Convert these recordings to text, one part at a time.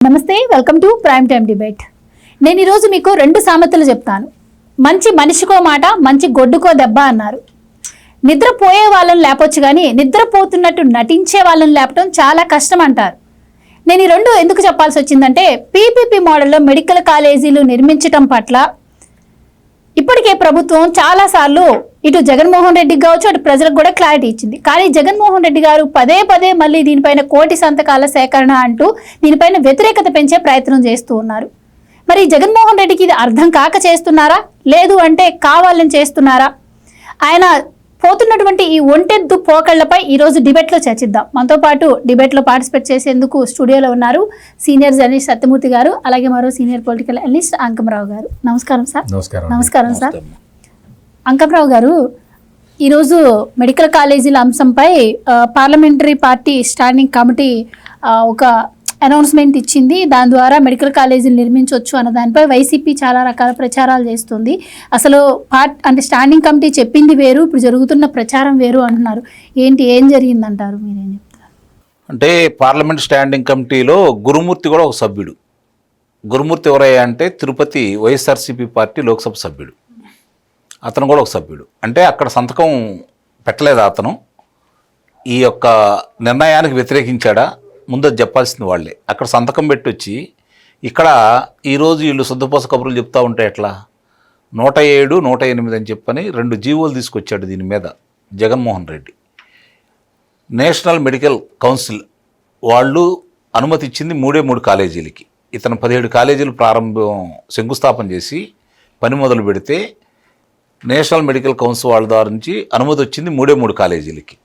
నమస్తే, welcome to prime time debate. నేను ఈరోజు మీకు రెండు సామెతలు చెప్తాను. మంచి మనిషికో మాట, మంచి గొడ్డుకో దెబ్బ అన్నారు. నిద్రపోయే వాళ్ళని లేపొచ్చు, కానీ నిద్రపోతున్నట్టు నటించే వాళ్ళని లేపటం చాలా కష్టం అంటారు. నేను ఈ రెండు ఎందుకు చెప్పాల్సి వచ్చిందంటే, పీపీపీ మోడల్లో మెడికల్ కాలేజీలు నిర్మించటం పట్ల ఇప్పటికే ప్రభుత్వం చాలాసార్లు ఇటు జగన్మోహన్ రెడ్డికి కావచ్చు, అటు ప్రజలకు కూడా క్లారిటీ ఇచ్చింది. కానీ జగన్మోహన్ రెడ్డి గారు పదే పదే మళ్ళీ దీనిపైన కోటి సంతకాల సేకరణ అంటూ దీనిపైన వ్యతిరేకత పెంచే ప్రయత్నం చేస్తూ ఉన్నారు. మరి జగన్మోహన్ రెడ్డికి ఇది అర్థం కాక చేస్తున్నారా, లేదు అంటే కావాలని చేస్తున్నారా? ఆయన పోతున్నటువంటి ఈ ఒంటెద్దు పోకళ్లపై ఈరోజు డిబేట్లో చర్చిద్దాం. మనతో పాటు డిబేట్లో పార్టిసిపేట్ చేసేందుకు స్టూడియోలో ఉన్నారు సీనియర్ జర్నలిస్ట్ సత్యమూర్తి గారు, అలాగే మరో సీనియర్ పొలిటికల్ అనలిస్ట్ అంకమరావు గారు. నమస్కారం సార్. నమస్కారం సార్. అంకమరావు గారు, ఈరోజు మెడికల్ కాలేజీల అంశంపై పార్లమెంటరీ పార్టీ స్టాండింగ్ కమిటీ ఒక అనౌన్స్మెంట్ ఇచ్చింది. దాని ద్వారా మెడికల్ కాలేజీలు నిర్మించవచ్చు అన్న దానిపై వైసీపీ చాలా రకాల ప్రచారాలు చేస్తుంది. అసలు అంటే స్టాండింగ్ కమిటీ చెప్పింది వేరు, ఇప్పుడు జరుగుతున్న ప్రచారం వేరు అంటున్నారు. ఏం జరిగిందంటారు, మీరేం చెప్తారు? అంటే పార్లమెంట్ స్టాండింగ్ కమిటీలో గురుమూర్తి కూడా ఒక సభ్యుడు. గురుమూర్తి ఎవరయ్యా అంటే తిరుపతి వైఎస్ఆర్సీపీ పార్టీ లోక్సభ సభ్యుడు. అతను కూడా ఒక సభ్యుడు. అంటే అక్కడ సంతకం పెట్టలేదు అతను. ఈ యొక్క నిర్ణయానికి వ్యతిరేకించాడా, ముందు చెప్పాల్సింది వాళ్ళే. అక్కడ సంతకం పెట్టి వచ్చి ఇక్కడ ఈరోజు వీళ్ళు శుద్ధపోస కబుర్లు చెప్తూ ఉంటే ఎట్లా? 107, 108 అని చెప్పని 2 జీవోలు తీసుకొచ్చాడు దీని మీద Jaganmohan Reddy. National medical council వాళ్ళు అనుమతి ఇచ్చింది 3 కాలేజీలకి. ఇతను 17 కాలేజీలు శంకుస్థాపన చేసి పని మొదలు పెడితే నేషనల్ మెడికల్ కౌన్సిల్ వాళ్ళ ద్వారా నుంచి అనుమతి వచ్చింది 3 కాలేజీలకి.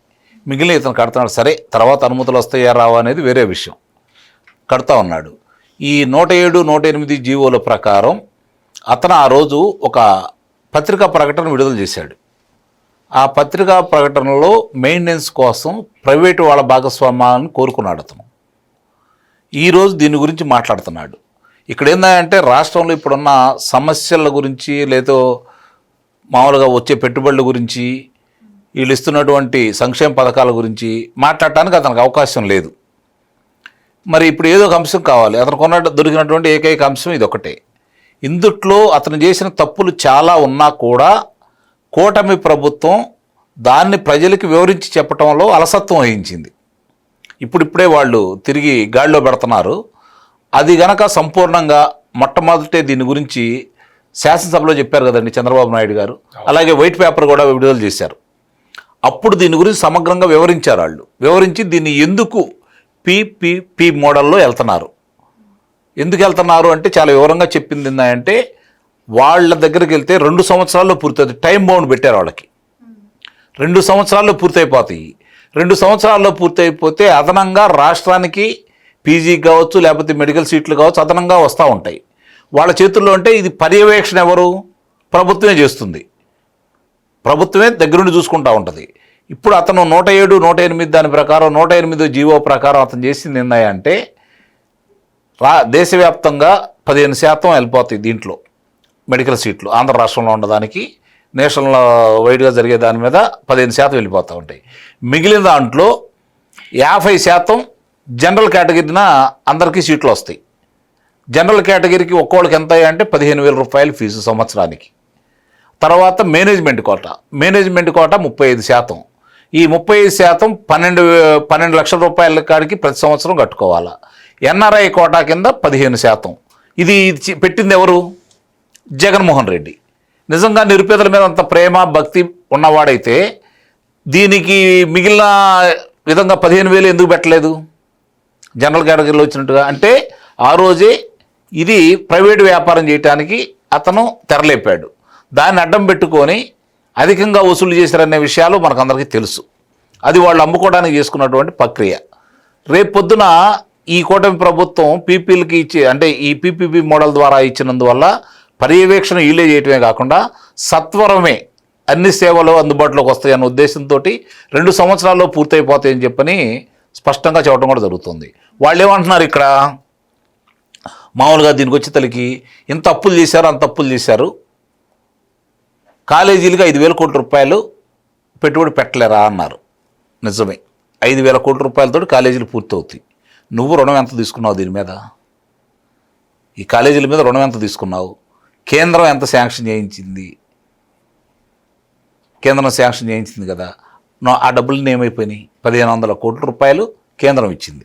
మిగిలిన ఇతను కడుతున్నాడు. సరే, తర్వాత అనుమతులు వస్తాయా రావా అనేది వేరే విషయం. కడతా ఉన్నాడు. ఈ 107, 108 జీవోల ప్రకారం అతను ఆ రోజు ఒక పత్రికా ప్రకటన విడుదల చేశాడు. ఆ పత్రికా ప్రకటనలో మెయింటెనెన్స్ కోసం ప్రైవేటు వాళ్ళ భాగస్వామ్యాన్ని కోరుకున్నాడు అతను. ఈరోజు దీని గురించి మాట్లాడుతున్నాడు. ఇక్కడ ఏంటంటే రాష్ట్రంలో ఇప్పుడున్న సమస్యల గురించి, లేదో మామూలుగా వచ్చే పెట్టుబడుల గురించి, వీళ్ళు ఇస్తున్నటువంటి సంక్షేమ పథకాల గురించి మాట్లాడటానికి అతనికి అవకాశం లేదు. మరి ఇప్పుడు ఏదో ఒక అంశం కావాలి. అతను దొరికినటువంటి ఏకైక అంశం ఇది ఒకటే. ఇందుట్లో అతను చేసిన తప్పులు చాలా ఉన్నా కూడా కూటమి ప్రభుత్వం దాన్ని ప్రజలకు వివరించి చెప్పడంలో అలసత్వం వహించింది. ఇప్పుడిప్పుడే వాళ్ళు తిరిగి గాడిలో పెడుతున్నారు. అది గనక సంపూర్ణంగా మొట్టమొదటే దీని గురించి శాసనసభలో చెప్పారు కదండి చంద్రబాబు నాయుడు గారు. అలాగే వైట్ పేపర్ కూడా విడుదల చేశారు. అప్పుడు దీని గురించి సమగ్రంగా వివరించారు వాళ్ళు. వివరించి దీన్ని ఎందుకు పీపీపీ మోడల్లో వెళ్తున్నారు, ఎందుకు వెళ్తున్నారు అంటే చాలా వివరంగా చెప్పింది ఏంటంటే, వాళ్ళ దగ్గరికి వెళ్తే 2 సంవత్సరాల్లో పూర్తవుతుంది. టైం బౌండ్ పెట్టారు వాళ్ళకి. 2 సంవత్సరాల్లో పూర్తయిపోతాయి. 2 సంవత్సరాల్లో పూర్తయిపోతే అదనంగా రాష్ట్రానికి పీజీ కావచ్చు, లేకపోతే మెడికల్ సీట్లు కావచ్చు, అదనంగా వస్తూ ఉంటాయి. వాళ్ళ చేతుల్లో అంటే ఇది పర్యవేక్షణ ఎవరు? ప్రభుత్వమే చేస్తుంది. ప్రభుత్వమే దగ్గరుండి చూసుకుంటూ ఉంటుంది. ఇప్పుడు అతను 107, 108 దాని ప్రకారం 108 జీవో ప్రకారం అతను చేసింది ఏంటంటే, దేశవ్యాప్తంగా 15% వెళ్ళిపోతాయి దీంట్లో మెడికల్ సీట్లు. ఆంధ్ర రాష్ట్రంలో ఉన్నదానికి నేషనల్ వైడ్గా జరిగే దాని మీద 15% వెళ్ళిపోతూ ఉంటాయి. మిగిలిన దాంట్లో 50% జనరల్ కేటగిరీన అందరికీ సీట్లు వస్తాయి. జనరల్ కేటగిరీకి ఒక్కోళ్ళకి ఎంత అంటే 15,000 రూపాయలు ఫీజు సంవత్సరానికి. తర్వాత మేనేజ్మెంట్ కోటా 35%. ఈ 35% 12 లక్షల రూపాయల కాడికి ప్రతి సంవత్సరం కట్టుకోవాలా. ఎన్ఆర్ఐ కోటా కింద 15%. ఇది పెట్టింది ఎవరు? జగన్మోహన్ రెడ్డి. నిజంగా నిరుపేదల మీద అంత ప్రేమ భక్తి ఉన్నవాడైతే దీనికి మిగిలిన విధంగా 15,000 ఎందుకు పెట్టలేదు జనరల్ కేటగిరీలో వచ్చినట్టుగా? అంటే ఆ రోజే ఇది ప్రైవేటు వ్యాపారం చేయడానికి అతను తెరలేపాడు. దాన్ని అడ్డం పెట్టుకొని అధికంగా వసూలు చేశారనే విషయాలు మనకందరికీ తెలుసు. అది వాళ్ళు అమ్ముకోవడానికి చేసుకున్నటువంటి ప్రక్రియ. రేపు పొద్దున ఈ కూటమి ప్రభుత్వం పీపీలకి ఇచ్చి, అంటే ఈ పీపీపీ మోడల్ ద్వారా ఇచ్చినందువల్ల పర్యవేక్షణ వీళ్ళే చేయటమే కాకుండా సత్వరమే అన్ని సేవలు అందుబాటులోకి వస్తాయన్న ఉద్దేశంతో 2 సంవత్సరాల్లో పూర్తయిపోతాయని చెప్పని స్పష్టంగా చెప్పడం కూడా జరుగుతుంది. వాళ్ళు ఏమంటున్నారు ఇక్కడ? మామూలుగా దీనికి వచ్చే తలకి ఇంత అప్పులు చేశారు, అంత అప్పులు చేశారు, కాలేజీలుగా 5,000 కోట్ల రూపాయలు పెట్టుబడి పెట్టలేరా అన్నారు. నిజమే, 5,000 కోట్ల రూపాయలతో కాలేజీలు పూర్తవుతాయి. నువ్వు రుణం ఎంత తీసుకున్నావు దీని మీద? ఈ కాలేజీల మీద రుణం ఎంత తీసుకున్నావు, కేంద్రం ఎంత శాంక్షన్ చేయించింది, కేంద్రం శాంక్షన్ చేయించింది కదా, ఆ డబ్బులు ఏమైపోయినాయి? 1500 కోట్ల రూపాయలు కేంద్రం ఇచ్చింది,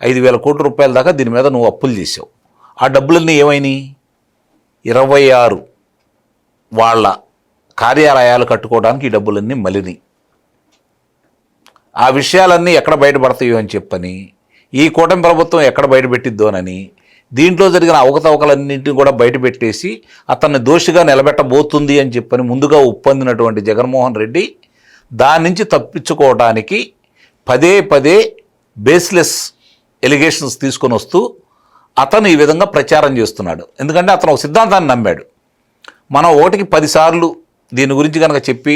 5000 కోట్ల రూపాయల దాకా దీని మీద నువ్వు అప్పులు చేసావు. ఆ డబ్బులన్నీ ఏమైనాయి? 26 వాళ్ళ కార్యాలయాలు కట్టుకోవడానికి ఈ డబ్బులన్నీ మలినాయి. ఆ విషయాలన్నీ ఎక్కడ బయటపడతాయో అని చెప్పని, ఈ కూటమి ప్రభుత్వం ఎక్కడ బయటపెట్టిద్దోనని, దీంట్లో జరిగిన అవకతవకలన్నింటినీ కూడా బయటపెట్టేసి అతన్ని దోషిగా నిలబెట్టబోతుంది అని చెప్పని ముందుగా ఒప్పందినటువంటి జగన్మోహన్ రెడ్డి దాని నుంచి తప్పించుకోవడానికి పదే పదే బేస్లెస్ ఎలిగేషన్స్ తీసుకొని వస్తూ అతను ఈ విధంగా ప్రచారం చేస్తున్నాడు. ఎందుకంటే అతను ఒక సిద్ధాంతాన్ని నమ్మాడు. మనం ఓటికి 10 సార్లు దీని గురించి కనుక చెప్పి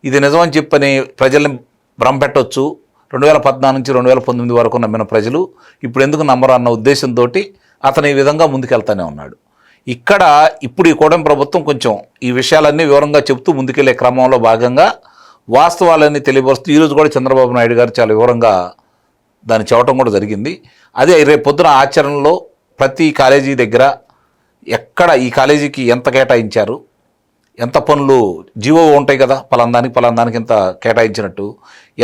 ఇది నిజమని చెప్పని ప్రజల్ని భ్రమపెట్టవచ్చు. 2014 నుంచి 2019 వరకు నమ్మిన ప్రజలు ఇప్పుడు ఎందుకు నమ్మరు అన్న ఉద్దేశంతో అతను ఈ విధంగా ముందుకెళ్తానే ఉన్నాడు. ఇప్పుడు ఈ కూటమి ప్రభుత్వం కొంచెం ఈ విషయాలన్నీ వివరంగా చెప్తూ ముందుకెళ్లే క్రమంలో భాగంగా వాస్తవాలన్నీ తెలియపరుస్తూ ఈరోజు కూడా చంద్రబాబు నాయుడు గారు చాలా వివరంగా దాన్ని చెప్పడం కూడా జరిగింది. అదే రేపు పొద్దున ఆచరణలో ప్రతి కాలేజీ దగ్గర ఎక్కడ ఈ కాలేజీకి ఎంత కేటాయించారు, ఎంత పనులు జీవో ఉంటాయి కదా, పలాందానికి ఎంత కేటాయించినట్టు,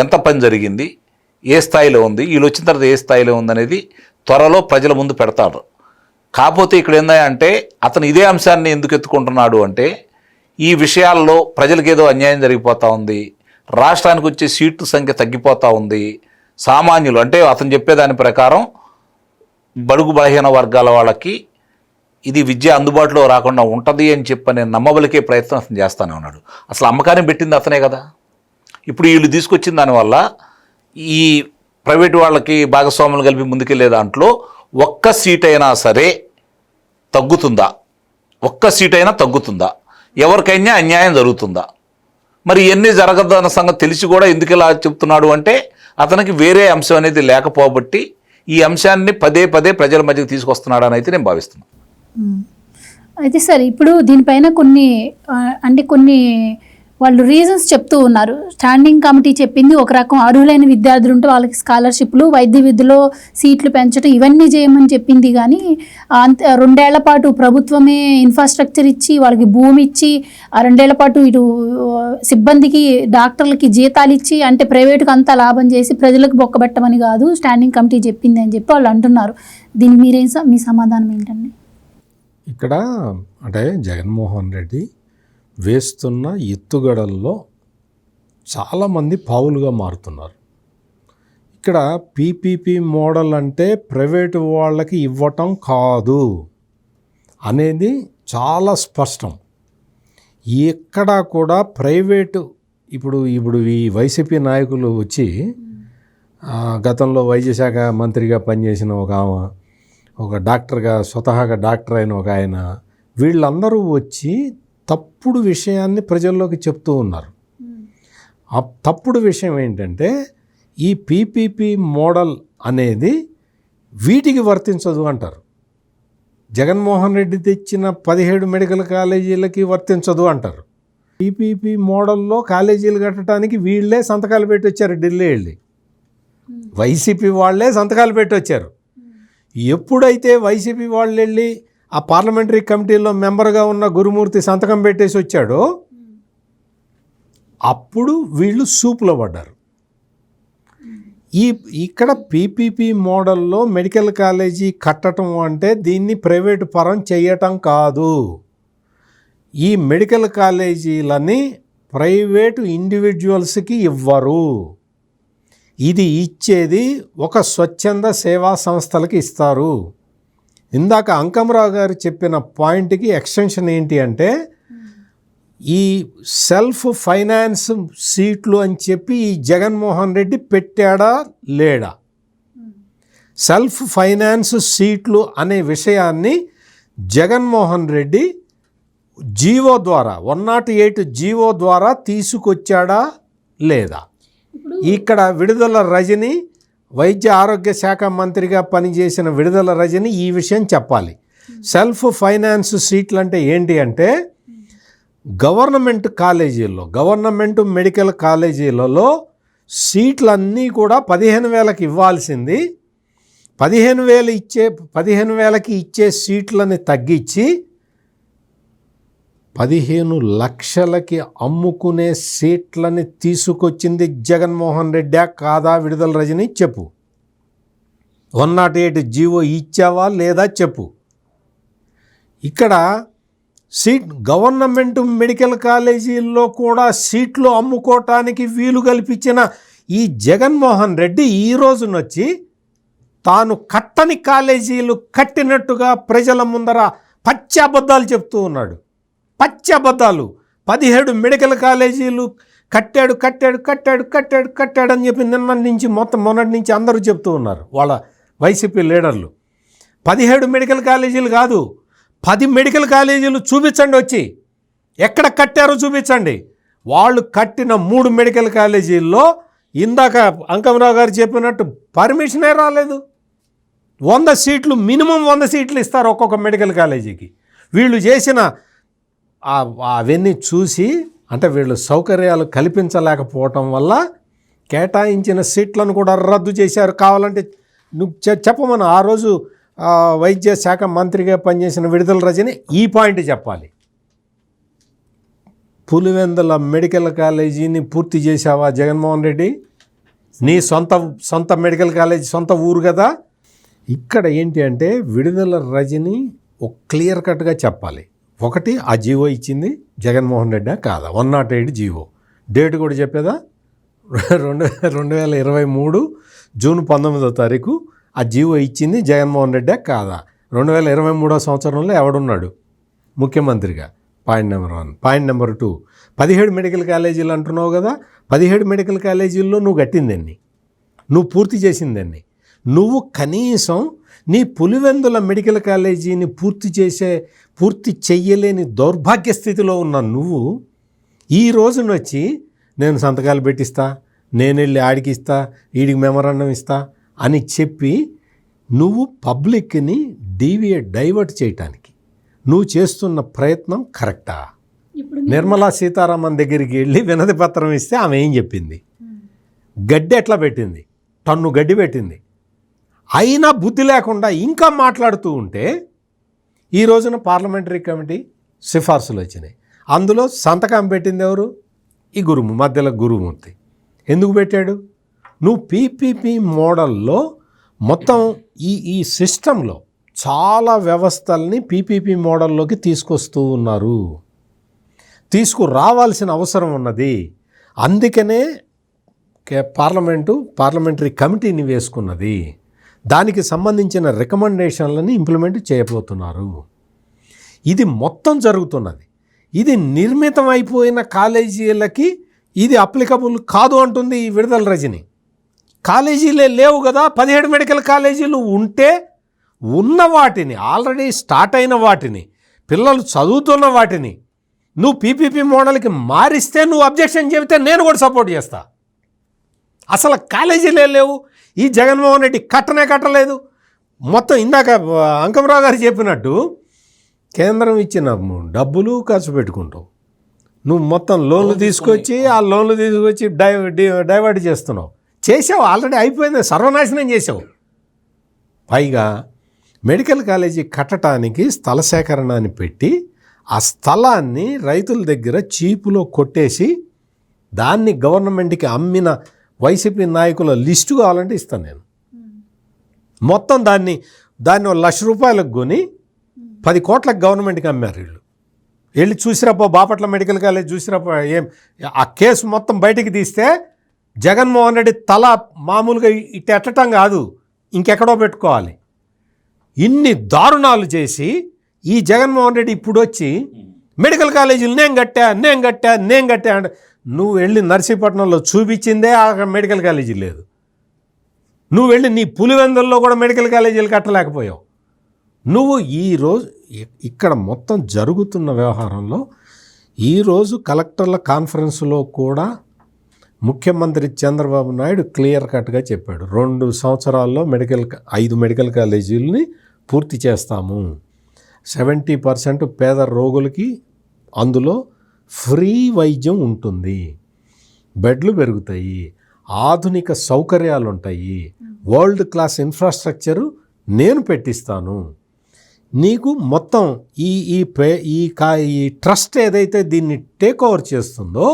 ఎంత పని జరిగింది, ఏ స్థాయిలో ఉంది, వీళ్ళు వచ్చిన తర్వాత ఏ స్థాయిలో ఉందనేది త్వరలో ప్రజల ముందు పెడతారు. కాకపోతే ఇక్కడ ఏందంటే అతను ఇదే అంశాన్ని ఎందుకు ఎత్తుకుంటున్నాడు అంటే, ఈ విషయాల్లో ప్రజలకు ఏదో అన్యాయం జరిగిపోతూ ఉంది, రాష్ట్రానికి వచ్చే సీట్ల సంఖ్య తగ్గిపోతూ ఉంది, సామాన్యులు అంటే అతను చెప్పేదాని ప్రకారం బడుగు బలహీన వర్గాల వాళ్ళకి ఇది విద్య అందుబాటులో రాకుండా ఉంటుంది అని చెప్పని నమ్మబలికే ప్రయత్నం అతను చేస్తూనే ఉన్నాడు. అసలు అమ్మకాన్ని పెట్టింది అతనే కదా. ఇప్పుడు వీళ్ళు తీసుకొచ్చిన దానివల్ల ఈ ప్రైవేటు వాళ్ళకి భాగస్వాములు కలిపి ముందుకెళ్లే దాంట్లో ఒక్క సీట్ అయినా సరే తగ్గుతుందా, ఎవరికైనా అన్యాయం జరుగుతుందా? మరి ఇవన్నీ జరగదన్న సంగతి తెలిసి కూడా ఎందుకు ఇలా చెప్తున్నాడు అంటే అతనికి వేరే అంశం అనేది లేకపోబట్టి ఈ అంశాన్ని పదే పదే ప్రజల మధ్యకి తీసుకొస్తున్నాడు అని అయితే నేను భావిస్తున్నాను. అయితే సార్ ఇప్పుడు దీనిపైన కొన్ని వాళ్ళు రీజన్స్ చెప్తూ ఉన్నారు. స్టాండింగ్ కమిటీ చెప్పింది ఒక రకం, అర్హులైన విద్యార్థులు ఉంటే వాళ్ళకి స్కాలర్షిప్లు, వైద్య విద్యలో సీట్లు పెంచడం ఇవన్నీ చేయమని చెప్పింది. కానీ 2 ఏళ్ల పాటు ప్రభుత్వమే ఇన్ఫ్రాస్ట్రక్చర్ ఇచ్చి వాళ్ళకి భూమి ఇచ్చి 2 ఏళ్ల పాటు ఇటు సిబ్బందికి డాక్టర్లకి జీతాలు ఇచ్చి అంటే ప్రైవేటుకు అంతా లాభం చేసి ప్రజలకు బొక్కబెట్టమని కాదు స్టాండింగ్ కమిటీ చెప్పింది అని చెప్పి వాళ్ళు అంటున్నారు. దీనికి మీ సమాధానం ఏంటండి? ఇక్కడ అంటే జగన్మోహన్ రెడ్డి వేస్తున్న ఎత్తుగడల్లో చాలామంది పావులుగా మారుతున్నారు. ఇక్కడ పీపీపీ మోడల్ అంటే ప్రైవేటు వాళ్ళకి ఇవ్వటం కాదు అనేది చాలా స్పష్టం. ఎక్కడా కూడా ప్రైవేటు ఇప్పుడు ఈ వైసీపీ నాయకులు వచ్చి గతంలో వైద్యశాఖ మంత్రిగా పనిచేసిన ఒక డాక్టర్గా స్వతహాగా డాక్టర్ అయిన ఒక ఆయన, వీళ్ళందరూ వచ్చి తప్పుడు విషయాన్ని ప్రజల్లోకి చెప్తూ ఉన్నారు. ఆ తప్పుడు విషయం ఏంటంటే ఈ పీపీపీ మోడల్ అనేది వీటికి వర్తించదు అంటారు. జగన్మోహన్ రెడ్డి తెచ్చిన 17 మెడికల్ కాలేజీలకి వర్తించదు అంటారు. పీపీపీ మోడల్లో కాలేజీలు కట్టడానికి వీళ్ళే సంతకాలు పెట్టి వచ్చారు. ఢిల్లీ వెళ్ళి వైసీపీ వాళ్ళే సంతకాలు పెట్టి వచ్చారు. ఎప్పుడైతే వైసీపీ వాళ్ళు వెళ్ళి ఆ పార్లమెంటరీ కమిటీలో మెంబర్గా ఉన్న గురుమూర్తి సంతకం పెట్టేసి వచ్చాడో అప్పుడు వీళ్ళు సూపులో పడ్డారు. ఇక్కడ పీపీపీ మోడల్లో మెడికల్ కాలేజీ కట్టడం అంటే దీన్ని ప్రైవేటు పరం చేయటం కాదు. ఈ మెడికల్ కాలేజీలని ప్రైవేటు ఇండివిజువల్స్కి ఇవ్వరు. ఇది ఇచ్చేది ఒక స్వచ్ఛంద సేవా సంస్థలకి ఇస్తారు. ఇందాక అంకమరావు గారు చెప్పిన పాయింట్కి ఎక్స్టెన్షన్ ఏంటి అంటే ఈ సెల్ఫ్ ఫైనాన్స్ సీట్లు అని చెప్పి ఈ జగన్మోహన్ రెడ్డి పెట్టాడా లేడా? సెల్ఫ్ ఫైనాన్స్ సీట్లు అనే విషయాన్ని జగన్మోహన్ రెడ్డి జీవో ద్వారా 108 జీవో ద్వారా తీసుకొచ్చాడా లేదా? ఇక్కడ విడుదల రజని వైద్య ఆరోగ్య శాఖ మంత్రిగా పనిచేసిన విడుదల రజని ఈ విషయం చెప్పాలి. సెల్ఫ్ ఫైనాన్స్ సీట్లు అంటే ఏంటి అంటే గవర్నమెంట్ కాలేజీల్లో, గవర్నమెంట్ మెడికల్ కాలేజీలలో సీట్లన్నీ కూడా 15,000కి ఇవ్వాల్సింది 15,000కి ఇచ్చే సీట్లని తగ్గించి 15 లక్షలకి అమ్ముకునే సీట్లని తీసుకొచ్చింది జగన్మోహన్ రెడ్డి కాదా? విడుదల రజని చెప్పు. 108 జీవో ఇచ్చావా లేదా చెప్పు. ఇక్కడ గవర్నమెంట్ మెడికల్ కాలేజీల్లో కూడా సీట్లు అమ్ముకోవటానికి వీలు కల్పించిన ఈ జగన్మోహన్ రెడ్డి ఈ రోజునొచ్చి తాను కట్టని కాలేజీలు కట్టినట్టుగా ప్రజల ముందర పచ్చి అబద్ధాలు చెప్తూ ఉన్నాడు. పచ్చి అబద్ధాలు. 17 మెడికల్ కాలేజీలు కట్టాడు అని చెప్పి మొన్నటి నుంచి అందరూ చెప్తూ ఉన్నారు వాళ్ళ వైసీపీ లీడర్లు. 17 మెడికల్ కాలేజీలు కాదు, 10 మెడికల్ కాలేజీలు చూపించండి, వచ్చి ఎక్కడ కట్టారో చూపించండి. వాళ్ళు కట్టిన 3 మెడికల్ కాలేజీల్లో ఇందాక అంకమరావు గారు చెప్పినట్టు పర్మిషనే రాలేదు. 100 సీట్లు, మినిమం 100 సీట్లు ఇస్తారు ఒక్కొక్క మెడికల్ కాలేజీకి. వీళ్ళు చేసిన అవన్నీ చూసి, అంటే వీళ్ళు సౌకర్యాలు కల్పించలేకపోవటం వల్ల కేటాయించిన సీట్లను కూడా రద్దు చేశారు. కావాలంటే నువ్వు చెప్పమను. ఆ రోజు వైద్య శాఖ మంత్రిగా పనిచేసిన విడుదల రజని ఈ పాయింట్ చెప్పాలి. పులివెందుల మెడికల్ కాలేజీని పూర్తి చేశావా జగన్మోహన్ రెడ్డి? నీ సొంత మెడికల్ కాలేజీ, సొంత ఊరు కదా. ఇక్కడ ఏంటి అంటే విడుదల రజని ఒక క్లియర్ కట్గా చెప్పాలి. ఒకటి, ఆ జీవో ఇచ్చింది జగన్మోహన్ రెడ్డి కాదా? 108 జీవో డేట్ కూడా చెప్పేదా? 2023 జూన్ 19వ తారీఖు ఆ జీవో ఇచ్చింది జగన్మోహన్ రెడ్డి కాదా? 2023 సంవత్సరంలో ఎవడున్నాడు ముఖ్యమంత్రిగా? Point number 1. Point number 2, 17 medical కాలేజీలు అంటున్నావు కదా. 17 మెడికల్ కాలేజీల్లో నువ్వు కట్టిందాన్ని, నువ్వు పూర్తి చేసిందాన్ని. నువ్వు కనీసం నీ పులివెందుల మెడికల్ కాలేజీని పూర్తి చెయ్యలేని దౌర్భాగ్య స్థితిలో ఉన్న నువ్వు ఈ రోజునొచ్చి నేను సంతకాలు పెట్టిస్తా, నేను వెళ్ళి ఆడికి ఇస్తా, వీడికి మెమరాండం ఇస్తా అని చెప్పి నువ్వు పబ్లిక్ని డైవర్ట్ చేయటానికి నువ్వు చేస్తున్న ప్రయత్నం కరెక్టా? నిర్మలా సీతారామన్ దగ్గరికి వెళ్ళి వినతి పత్రం ఇస్తే ఆమె ఏం చెప్పింది? గడ్డి ఎట్లా పెట్టింది? టన్ను గడ్డి పెట్టింది. అయినా బుద్ధి లేకుండా ఇంకా మాట్లాడుతూ ఉంటే ఈ రోజున పార్లమెంటరీ కమిటీ సిఫార్సులు వచ్చినాయి. అందులో సంతకం పెట్టింది ఎవరు? ఈ మధ్యలో గురుమూర్తి. ఎందుకు పెట్టాడు? నువ్వు పీపీపీ మోడల్లో మొత్తం ఈ సిస్టంలో చాలా వ్యవస్థల్ని పీపీపీ మోడల్లోకి తీసుకొస్తూ ఉన్నారు. తీసుకురావాల్సిన అవసరం ఉన్నది. అందుకనే పార్లమెంటరీ కమిటీని వేసుకున్నది. దానికి సంబంధించిన రికమెండేషన్లని ఇంప్లిమెంట్ చేయబోతున్నారు. ఇది మొత్తం జరుగుతున్నది. ఇది నిర్మితం అయిపోయిన కాలేజీలకి ఇది అప్లికబుల్ కాదు అంటుంది ఈ విడుదల రజని. కాలేజీలే లేవు కదా. 17 మెడికల్ కాలేజీలు ఉంటే ఉన్న వాటిని, ఆల్రెడీ స్టార్ట్ అయిన వాటిని, పిల్లలు చదువుతున్న వాటిని నువ్వు పీపీపీ మోడల్కి మారిస్తే నువ్వు అబ్జెక్షన్ చెబితే నేను కూడా సపోర్ట్ చేస్తా. అసలు కాలేజీలే లేవు. ఈ జగన్మోహన్ రెడ్డి కట్టలేదు. మొత్తం ఇందాక అంకమరావు గారు చెప్పినట్టు కేంద్రం ఇచ్చిన డబ్బులు ఖర్చు పెట్టుకుంటావు. నువ్వు మొత్తం లోన్లు తీసుకొచ్చి డైవర్ట్ చేస్తున్నావు. చేసావు, ఆల్రెడీ అయిపోయింది, సర్వనాశనం చేసావు. పైగా మెడికల్ కాలేజీ కట్టడానికి స్థల సేకరణ అని పెట్టి ఆ స్థలాన్ని రైతుల దగ్గర చీపులో కొట్టేసి దాన్ని గవర్నమెంట్కి అమ్మిన వైసీపీ నాయకుల లిస్టు కావాలంటే ఇస్తాను నేను. మొత్తం దాన్ని 1,00,000 రూపాయలకు కొని 10 కోట్లకు గవర్నమెంట్కి అమ్మారు వీళ్ళు. వెళ్ళి చూసిరాపో, బాపట్ల మెడికల్ కాలేజ్ చూసిరాపో. ఆ కేసు మొత్తం బయటికి తీస్తే జగన్మోహన్ రెడ్డి తల మామూలుగా ఇటు ఎట్టడం కాదు, ఇంకెక్కడో పెట్టుకోవాలి. ఇన్ని దారుణాలు చేసి ఈ జగన్మోహన్ రెడ్డి ఇప్పుడు వచ్చి మెడికల్ కాలేజీలు నేను కట్టా అంటే నువ్వు వెళ్ళి నర్సీపట్నంలో చూపించిందే ఆ మెడికల్ కాలేజీ లేదు. నువ్వు వెళ్ళి నీ పులివెందుల్లో కూడా మెడికల్ కాలేజీలు కట్టలేకపోయావు. నువ్వు ఈరోజు ఇక్కడ మొత్తం జరుగుతున్న వ్యవహారంలో ఈరోజు కలెక్టర్ల కాన్ఫరెన్స్లో కూడా ముఖ్యమంత్రి చంద్రబాబు నాయుడు క్లియర్ కట్గా చెప్పాడు, 2 సంవత్సరాల్లో 5 మెడికల్ కాలేజీలని పూర్తి చేస్తాము. 70% పేద రోగులకి అందులో ఫ్రీ వైద్యం ఉంటుంది, బెడ్లు పెరుగుతాయి, ఆధునిక సౌకర్యాలు ఉంటాయి, వరల్డ్ క్లాస్ ఇన్ఫ్రాస్ట్రక్చరు నేను పెట్టిస్తాను, నీకు మొత్తం ఈ ట్రస్ట్ ఏదైతే దీన్ని టేక్ ఓవర్ చేస్తుందో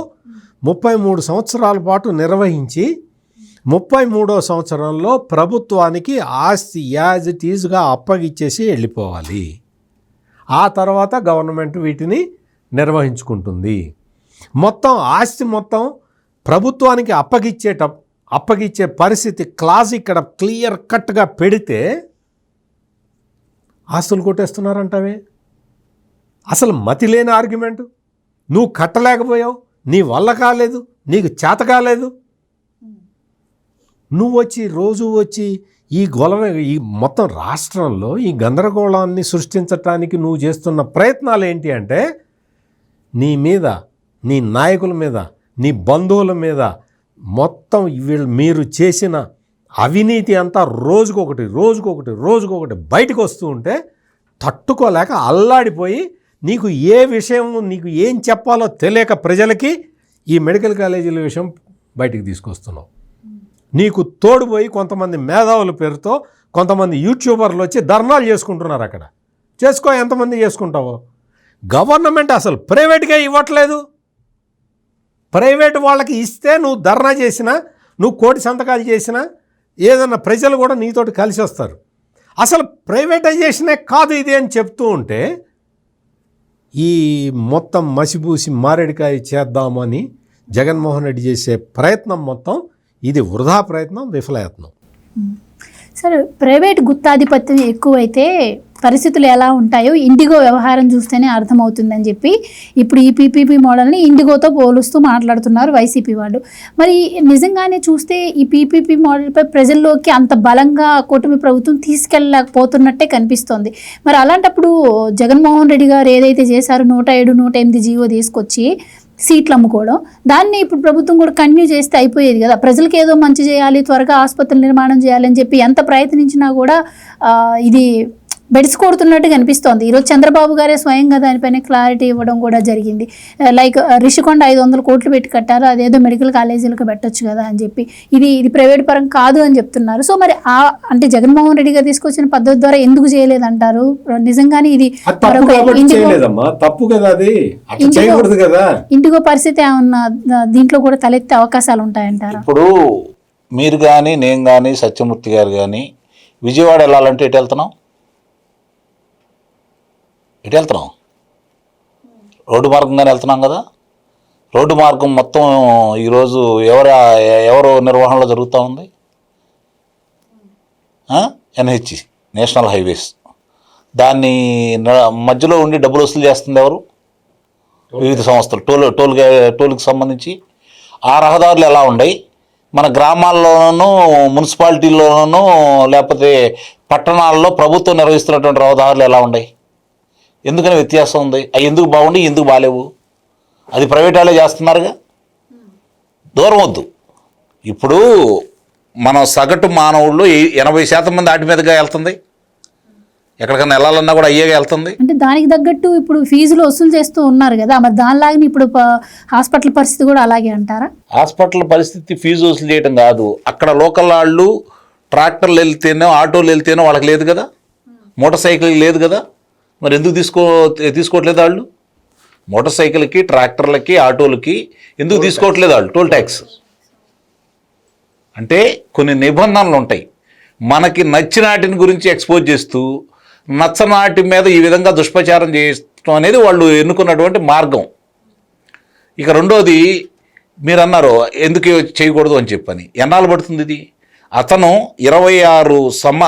33 సంవత్సరాల పాటు నిర్వహించి 33వ సంవత్సరంలో ప్రభుత్వానికి ఆస్తి యాజ్ ఇట్ ఈజ్గా అప్పగిచ్చేసి వెళ్ళిపోవాలి. ఆ తర్వాత గవర్నమెంట్ వీటిని నిర్వహించుకుంటుంది. మొత్తం ఆస్తి మొత్తం ప్రభుత్వానికి అప్పగిచ్చే పరిస్థితి క్లాజ్ ఇక్కడ క్లియర్ కట్గా పెడితే ఆస్తులు కొట్టేస్తున్నారంటావే. అసలు మతి లేని ఆర్గ్యుమెంటు. నువ్వు కట్టలేకపోయావు, నీ వల్ల కాలేదు, నీకు చేత కాలేదు, నువ్వు రోజు వచ్చి ఈ ఈ మొత్తం రాష్ట్రంలో ఈ గందరగోళాన్ని సృష్టించటానికి నువ్వు చేస్తున్న ప్రయత్నాలు ఏంటి అంటే నీ మీద, నీ నాయకుల మీద, నీ బంధువుల మీద మొత్తం మీరు చేసిన అవినీతి అంతా రోజుకొకటి బయటకు వస్తూ ఉంటే తట్టుకోలేక అల్లాడిపోయి నీకు నీకు ఏం చెప్పాలో తెలియక ప్రజలకి ఈ మెడికల్ కాలేజీల విషయం బయటికి తీసుకొస్తున్నావు. నీకు తోడుపోయి కొంతమంది మేధావుల పేరుతో కొంతమంది యూట్యూబర్లు వచ్చి ధర్నాలు చేసుకుంటున్నారు. అక్కడ చేసుకో, ఎంతమంది చేసుకుంటావో. గవర్నమెంట్ అసలు ప్రైవేట్గా ఇవ్వట్లేదు. ప్రైవేట్ వాళ్ళకి ఇస్తే నువ్వు ధర్నా చేసినా, నువ్వు కోటి సంతకాలు చేసినా ఏదన్నా ప్రజలు కూడా నీతోటి కలిసి వస్తారు. అసలు ప్రైవేటైజేషనే కాదు ఇది అని చెప్తూ ఉంటే ఈ మొత్తం మసిబూసి మారేడికాయ చేద్దామని జగన్మోహన్ రెడ్డి చేసే ప్రయత్నం మొత్తం ఇది వృధా ప్రయత్నం, విఫలయత్నం. సరే, ప్రైవేట్ గుత్తాధిపత్యం ఎక్కువైతే పరిస్థితులు ఎలా ఉంటాయో ఇండిగో వ్యవహారం చూస్తేనే అర్థమవుతుందని చెప్పి ఇప్పుడు ఈ పీపీపీ మోడల్ని ఇండిగోతో పోలుస్తూ మాట్లాడుతున్నారు వైసీపీ వాళ్ళు. మరి నిజంగానే చూస్తే ఈ పీపీపీ మోడల్పై ప్రజల్లోకి అంత బలంగా కూటమి ప్రభుత్వం తీసుకెళ్ళలేకపోతున్నట్టే కనిపిస్తోంది. మరి అలాంటప్పుడు జగన్మోహన్ రెడ్డి గారు ఏదైతే చేశారో 107, 108 జీవో తీసుకొచ్చి సీట్లు అమ్ముకోవడం, దాన్ని ఇప్పుడు ప్రభుత్వం కూడా కంటిన్యూ చేస్తే అయిపోయేది కదా. ప్రజలకు ఏదో మంచి చేయాలి, త్వరగా ఆసుపత్రులు నిర్మాణం చేయాలని చెప్పి ఎంత ప్రయత్నించినా కూడా ఇది బెడిసి కొడుతున్నట్టు కనిపిస్తోంది. ఈరోజు చంద్రబాబు గారే స్వయంగా దానిపైన క్లారిటీ ఇవ్వడం కూడా జరిగింది. లైక్ రిషికొండ 500 కోట్లు పెట్టి కట్టారు, అదేదో మెడికల్ కాలేజీలకు పెట్టొచ్చు కదా అని చెప్పి. ఇది ప్రైవేట్ పరం కాదు అని చెప్తున్నారు. సో మరి అంటే జగన్మోహన్ రెడ్డి గారు తీసుకొచ్చిన పద్ధతి ద్వారా ఎందుకు చేయలేదంటారు? నిజంగానే ఇది ఇండిగో పరిస్థితి ఏమన్నా దీంట్లో కూడా తలెత్తే అవకాశాలు ఉంటాయంటారా? ఇప్పుడు మీరు కానీ, నేను కానీ, సత్యమూర్తి గారు కానీ విజయవాడ వెళ్ళాలంటే ఎటు వెళ్తున్నాం? రోడ్డు మార్గంగానే వెళ్తున్నాం కదా. రోడ్డు మార్గం మొత్తం ఈరోజు ఎవరు నిర్వహణలో జరుగుతూ ఉంది? NH, national highways. దాన్ని మధ్యలో ఉండి డబ్బులు వసూలు చేస్తుంది ఎవరు? వివిధ సంస్థలు. టోల్కి సంబంధించి ఆ రహదారులు ఎలా ఉన్నాయి? మన గ్రామాల్లోనూ, మున్సిపాలిటీల్లోనూ, లేకపోతే పట్టణాల్లో ప్రభుత్వం నిర్వహిస్తున్నటువంటి రహదారులు ఎలా ఉన్నాయి? ఎందుకని వ్యత్యాసం ఉంది? అవి ఎందుకు బాగుండి ఎందుకు బాగాలేవు? అది ప్రైవేట్ వాళ్ళే చేస్తున్నారుగా. దూరం వద్దు. ఇప్పుడు మన సగటు మానవుల్లో 80% మంది వాటి మీదుగా వెళ్తుంది. ఎక్కడికన్నా వెళ్ళాలన్నా కూడా అయ్యేగా వెళ్తుంది. అంటే దానికి తగ్గట్టు ఇప్పుడు ఫీజులు వసూలు చేస్తూ ఉన్నారు కదా, మరి దానిలాగా ఇప్పుడు హాస్పిటల్ పరిస్థితి కూడా అలాగే అంటారా? హాస్పిటల్ పరిస్థితి ఫీజు వసూలు చేయడం కాదు. అక్కడ లోకల్ వాళ్ళు ట్రాక్టర్లు వెళ్తేనో, ఆటోలు వెళ్తేనో వాళ్ళకి లేదు కదా, మోటార్ సైకిల్ లేదు కదా. మరి ఎందుకు తీసుకోవట్లేదు వాళ్ళు? మోటార్ సైకిల్కి, ట్రాక్టర్లకి, ఆటోలకి ఎందుకు తీసుకోవట్లేదు వాళ్ళు టోల్ ట్యాక్స్? అంటే కొన్ని నిబంధనలు ఉంటాయి. మనకి నచ్చిన వాటిని గురించి ఎక్స్పోజ్ చేస్తూ నచ్చనాటి మీద ఈ విధంగా దుష్ప్రచారం చేయడం అనేది వాళ్ళు ఎన్నుకున్నటువంటి మార్గం. ఇక రెండోది మీరు అన్నారు ఎందుకు చేయకూడదు అని చెప్పని. ఎన్నాళ్ళు పడుతుంది ఇది? అతను 26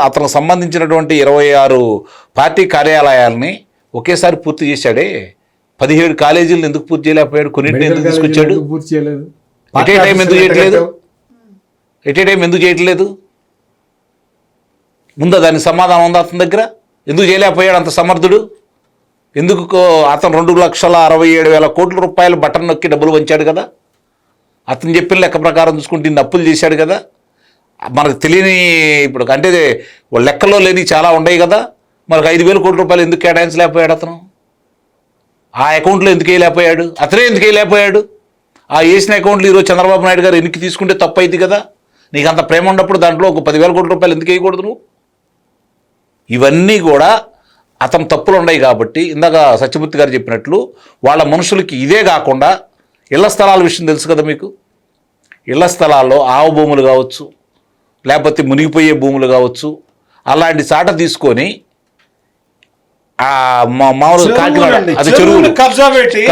అతనికి సంబంధించినటువంటి 26 పార్టీ కార్యాలయాలని ఒకేసారి పూర్తి చేశాడే. 17 కాలేజీలను ఎందుకు పూర్తి చేయలేకపోయాడు? కొన్నింటిని ఎందుకు తీసుకొచ్చాడు? ఎట్ ఏ టైం ఎందుకు చేయట్లేదు? ముందా దానికి సమాధానం ఉందా అతని దగ్గర? ఎందుకు చేయలేకపోయాడు అంత సమర్థుడు? ఎందుకు అతను 2,67,000 కోట్ల రూపాయలు బటన్ నొక్కి డబ్బులు వంచాడు కదా. అతను చెప్పిన లెక్క ప్రకారం చూసుకుంటే ఇన్ని అప్పులు చేశాడు కదా. మనకు తెలియని ఇప్పుడు అంటే లెక్కలో లేని చాలా ఉన్నాయి కదా. మనకు 5,000 కోట్ల రూపాయలు ఎందుకు కేటాయించలేకపోయాడు అతను? ఆ అకౌంట్లో ఎందుకు వేయలేకపోయాడు? అతనే ఎందుకు వేయలేకపోయాడు? ఆ వేసిన అకౌంట్లు ఈరోజు చంద్రబాబు నాయుడు గారు ఎన్నికి తీసుకుంటే తప్పు అయింది కదా. నీకు అంత ప్రేమ ఉన్నప్పుడు దాంట్లో ఒక 10,000 కోట్ల రూపాయలు ఎందుకు వేయకూడదు నువ్వు? ఇవన్నీ కూడా అతను తప్పులు ఉన్నాయి కాబట్టి ఇందాక సత్యమూర్తి గారు చెప్పినట్లు వాళ్ళ మనుషులకి ఇదే కాకుండా ఇళ్ల స్థలాల విషయం తెలుసు కదా మీకు. ఇళ్ల స్థలాల్లో ఆవు భూములు కావచ్చు, లేకపోతే మునిగిపోయే భూములు కావచ్చు, అలాంటి చాట తీసుకొని మామూలు కాకినాడ అది చెరువులు కబ్జా పెట్టి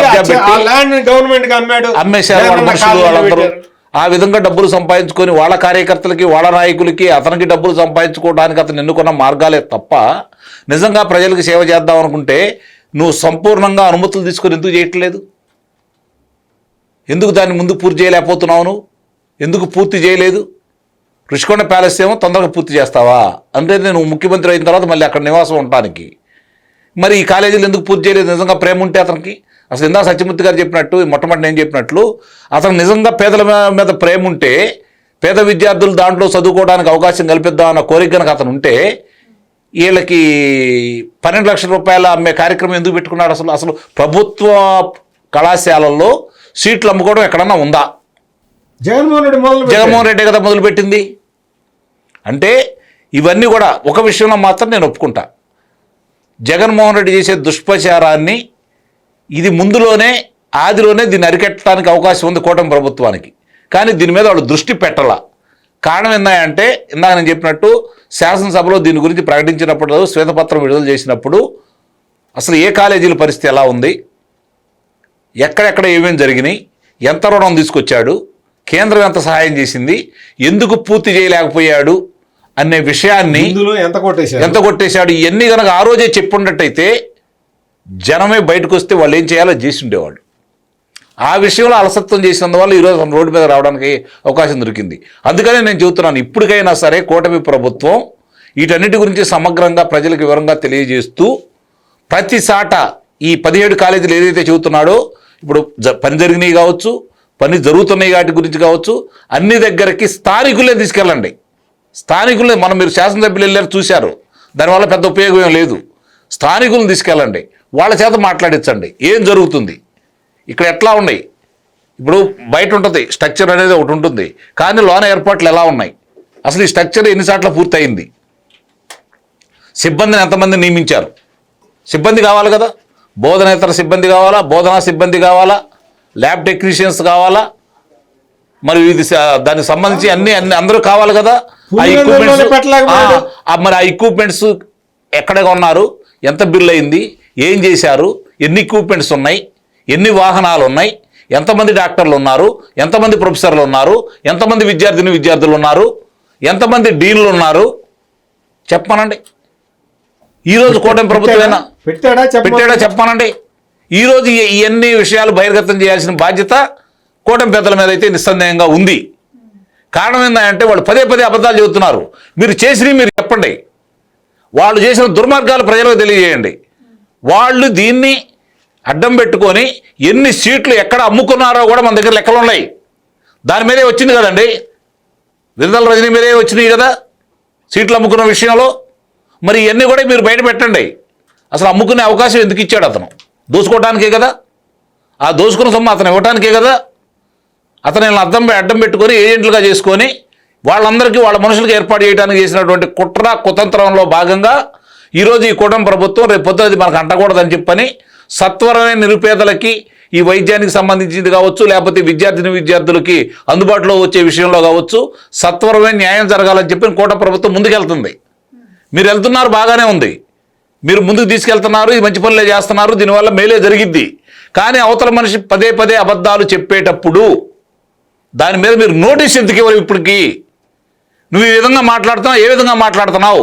ఆ ల్యాండ్ గవర్నమెంట్ కి అమ్మాడు, అమ్మేశారు వాళ్ళ మనుషులు వాళ్ళందరూ. ఆ విధంగా డబ్బులు సంపాదించుకొని వాళ్ళ కార్యకర్తలకి వాళ్ళ నాయకులకి అతనికి డబ్బులు సంపాదించుకోవడానికి అతను ఎన్నుకున్న మార్గాలే తప్ప నిజంగా ప్రజలకు సేవ చేద్దాం అనుకుంటే నువ్వు సంపూర్ణంగా అనుమతులు తీసుకొని ఎందుకు చేయట్లేదు? ఎందుకు దాన్ని ముందు పూర్తి చేయలేకపోతున్నావు? నువ్వు ఎందుకు పూర్తి చేయలేదు? రుషికొండ ప్యాలెస్ ఏమో తొందరగా పూర్తి చేస్తావా అంటే నువ్వు ముఖ్యమంత్రి అయిన తర్వాత మళ్ళీ అక్కడ నివాసం ఉండటానికి. మరి ఈ కాలేజీలు ఎందుకు పూర్తి చేయలేదు? నిజంగా ప్రేమ ఉంటే అతనికి అసలు ఇందా సత్యమూర్తి గారు చెప్పినట్టు మొట్టమొదటి నేను చెప్పినట్లు అతను నిజంగా పేదల మీద ప్రేమ ఉంటే పేద విద్యార్థులు దాంట్లో చదువుకోవడానికి అవకాశం కల్పిద్దామన్న కోరిక కనుక అతను ఉంటే వీళ్ళకి 12 లక్షల రూపాయల అమ్మే కార్యక్రమం ఎందుకు పెట్టుకున్నాడు? అసలు ప్రభుత్వ కళాశాలల్లో సీట్లు అమ్ముకోవడం ఎక్కడన్నా ఉందా? జగన్మోహన్ రెడ్డి కదా మొదలుపెట్టింది. అంటే ఇవన్నీ కూడా ఒక విషయంలో మాత్రం నేను ఒప్పుకుంటా, జగన్మోహన్ రెడ్డి చేసే దుష్ప్రచారాన్ని ఇది ముందులోనే ఆదిలోనే దీన్ని అరికట్టడానికి అవకాశం ఉంది కూటమి ప్రభుత్వానికి. కానీ దీని మీద వాళ్ళు దృష్టి పెట్టాల. కారణం ఏంటంటే ఇందాక నేను చెప్పినట్టు శాసనసభలో దీని గురించి ప్రకటించినప్పుడు శ్వేతపత్రం విడుదల చేసినప్పుడు అసలు ఏ కాలేజీల పరిస్థితి ఎలా ఉంది, ఎక్కడెక్కడ ఏమేమి జరిగినాయి, ఎంత రుణం తీసుకొచ్చాడు, కేంద్రం ఎంత సహాయం చేసింది, ఎందుకు పూర్తి చేయలేకపోయాడు అనే విషయాన్ని ఎంత కొట్టేశాడు ఇవన్నీ కనుక ఆ రోజే చెప్పున్నట్టయితే జనమే బయటకు వస్తే వాళ్ళు ఏం చేయాలో చేసి ఉండేవాళ్ళు. ఆ విషయంలో అలసత్వం చేసినందువల్ల ఈరోజు రోడ్డు మీద రావడానికి అవకాశం దొరికింది. అందుకనే నేను చెబుతున్నాను, ఇప్పటికైనా సరే కూటమి ప్రభుత్వం వీటన్నిటి గురించి సమగ్రంగా ప్రజలకు వివరంగా తెలియజేస్తూ ప్రతి సాట ఈ 17 కాలేజీలు ఏదైతే చెబుతున్నాడో ఇప్పుడు పని జరిగినాయి కావచ్చు, పని జరుగుతున్నాయి వాటి గురించి కావచ్చు, అన్ని దగ్గరికి స్థానికులే తీసుకెళ్ళండి. స్థానికులే మీరు శాసనసభ్యులు వెళ్ళారు చూశారు, దానివల్ల పెద్ద ఉపయోగం ఏం లేదు. స్థానికులను తీసుకెళ్ళండి, వాళ్ళ చేత మాట్లాడించండి ఏం జరుగుతుంది, ఇక్కడ ఎట్లా ఉన్నాయి. ఇప్పుడు బయట ఉంటుంది స్ట్రక్చర్ అనేది ఒకటి ఉంటుంది, కానీ లోన ఏర్పాట్లు ఎలా ఉన్నాయి, అసలు ఈ స్ట్రక్చర్ ఎన్నిసార్లు పూర్తయింది, సిబ్బందిని ఎంతమంది నియమించారు, సిబ్బంది కావాలి కదా, బోధనేతర సిబ్బంది కావాలా, బోధనా సిబ్బంది కావాలా, ల్యాబ్ టెక్నీషియన్స్ కావాలా, మరి ఇది దానికి సంబంధించి అన్ని అందరూ కావాలి కదా. మరి ఆ ఎక్విప్మెంట్స్ ఎక్కడ కొన్నారు, ఎంత బిల్ అయింది, ఏం చేశారు, ఎన్ని ఎక్విప్మెంట్స్ ఉన్నాయి, ఎన్ని వాహనాలు ఉన్నాయి, ఎంతమంది డాక్టర్లు ఉన్నారు, ఎంతమంది ప్రొఫెసర్లు ఉన్నారు, ఎంతమంది విద్యార్థులు ఉన్నారు, ఎంతమంది డీన్లు ఉన్నారు చెప్పానండి. ఈరోజు కూటమి ప్రభుత్వమైనా పెట్టాడా చెప్పానండి. ఈరోజు ఇవన్నీ విషయాలు బహిర్గతం చేయాల్సిన బాధ్యత కూటమి పెద్దల మీద అయితే నిస్సందేహంగా ఉంది. కారణం ఏంటంటే వాళ్ళు పదే అబద్ధాలు చెబుతున్నారు. మీరు చేసినవి మీరు చెప్పండి, వాళ్ళు చేసిన దుర్మార్గాలు ప్రజలకు తెలియజేయండి. వాళ్ళు దీన్ని అడ్డం పెట్టుకొని ఎన్ని సీట్లు ఎక్కడ అమ్ముకున్నారో కూడా మన దగ్గర లెక్కలు ఉన్నాయి. దాని మీదే వచ్చింది కదండి, విడుదల రజనీ మీదే వచ్చినాయి కదా సీట్లు అమ్ముకున్న విషయంలో. మరి ఇవన్నీ కూడా మీరు బయట పెట్టండి. అసలు అమ్ముకునే అవకాశం ఎందుకు ఇచ్చాడు అతను? దోసుకోవడానికే కదా, ఆ దోసుకున్న సొమ్ము అతను ఇవ్వటానికే కదా. అతను అడ్డం పెట్టుకొని ఏజెంట్లుగా చేసుకొని వాళ్ళందరికీ వాళ్ళ మనుషులకు ఏర్పాటు చేయడానికి చేసినటువంటి కుట్ర కుతంత్రంలో భాగంగా ఈరోజు ఈ కూటమి ప్రభుత్వం రేపు పొద్దున్నది మనకు అంటకూడదని చెప్పని సత్వరమైన నిరుపేదలకి ఈ వైద్యానికి సంబంధించింది కావచ్చు, లేకపోతే విద్యార్థులకి అందుబాటులో వచ్చే విషయంలో కావచ్చు సత్వరమైన న్యాయం జరగాలని చెప్పి కూటమి ప్రభుత్వం ముందుకెళ్తుంది. మీరు వెళ్తున్నారు, బాగానే ఉంది, మీరు ముందుకు తీసుకెళ్తున్నారు, ఇది మంచి పనులే చేస్తున్నారు, దీనివల్ల మేలే జరిగిద్ది. కానీ అవతల మనిషి పదే అబద్ధాలు చెప్పేటప్పుడు దాని మీద మీరు నోటీస్ ఎందుకు ఇవ్వరు? ఇప్పటికీ నువ్వు ఈ విధంగా మాట్లాడుతున్నావు, ఏ విధంగా మాట్లాడుతున్నావు,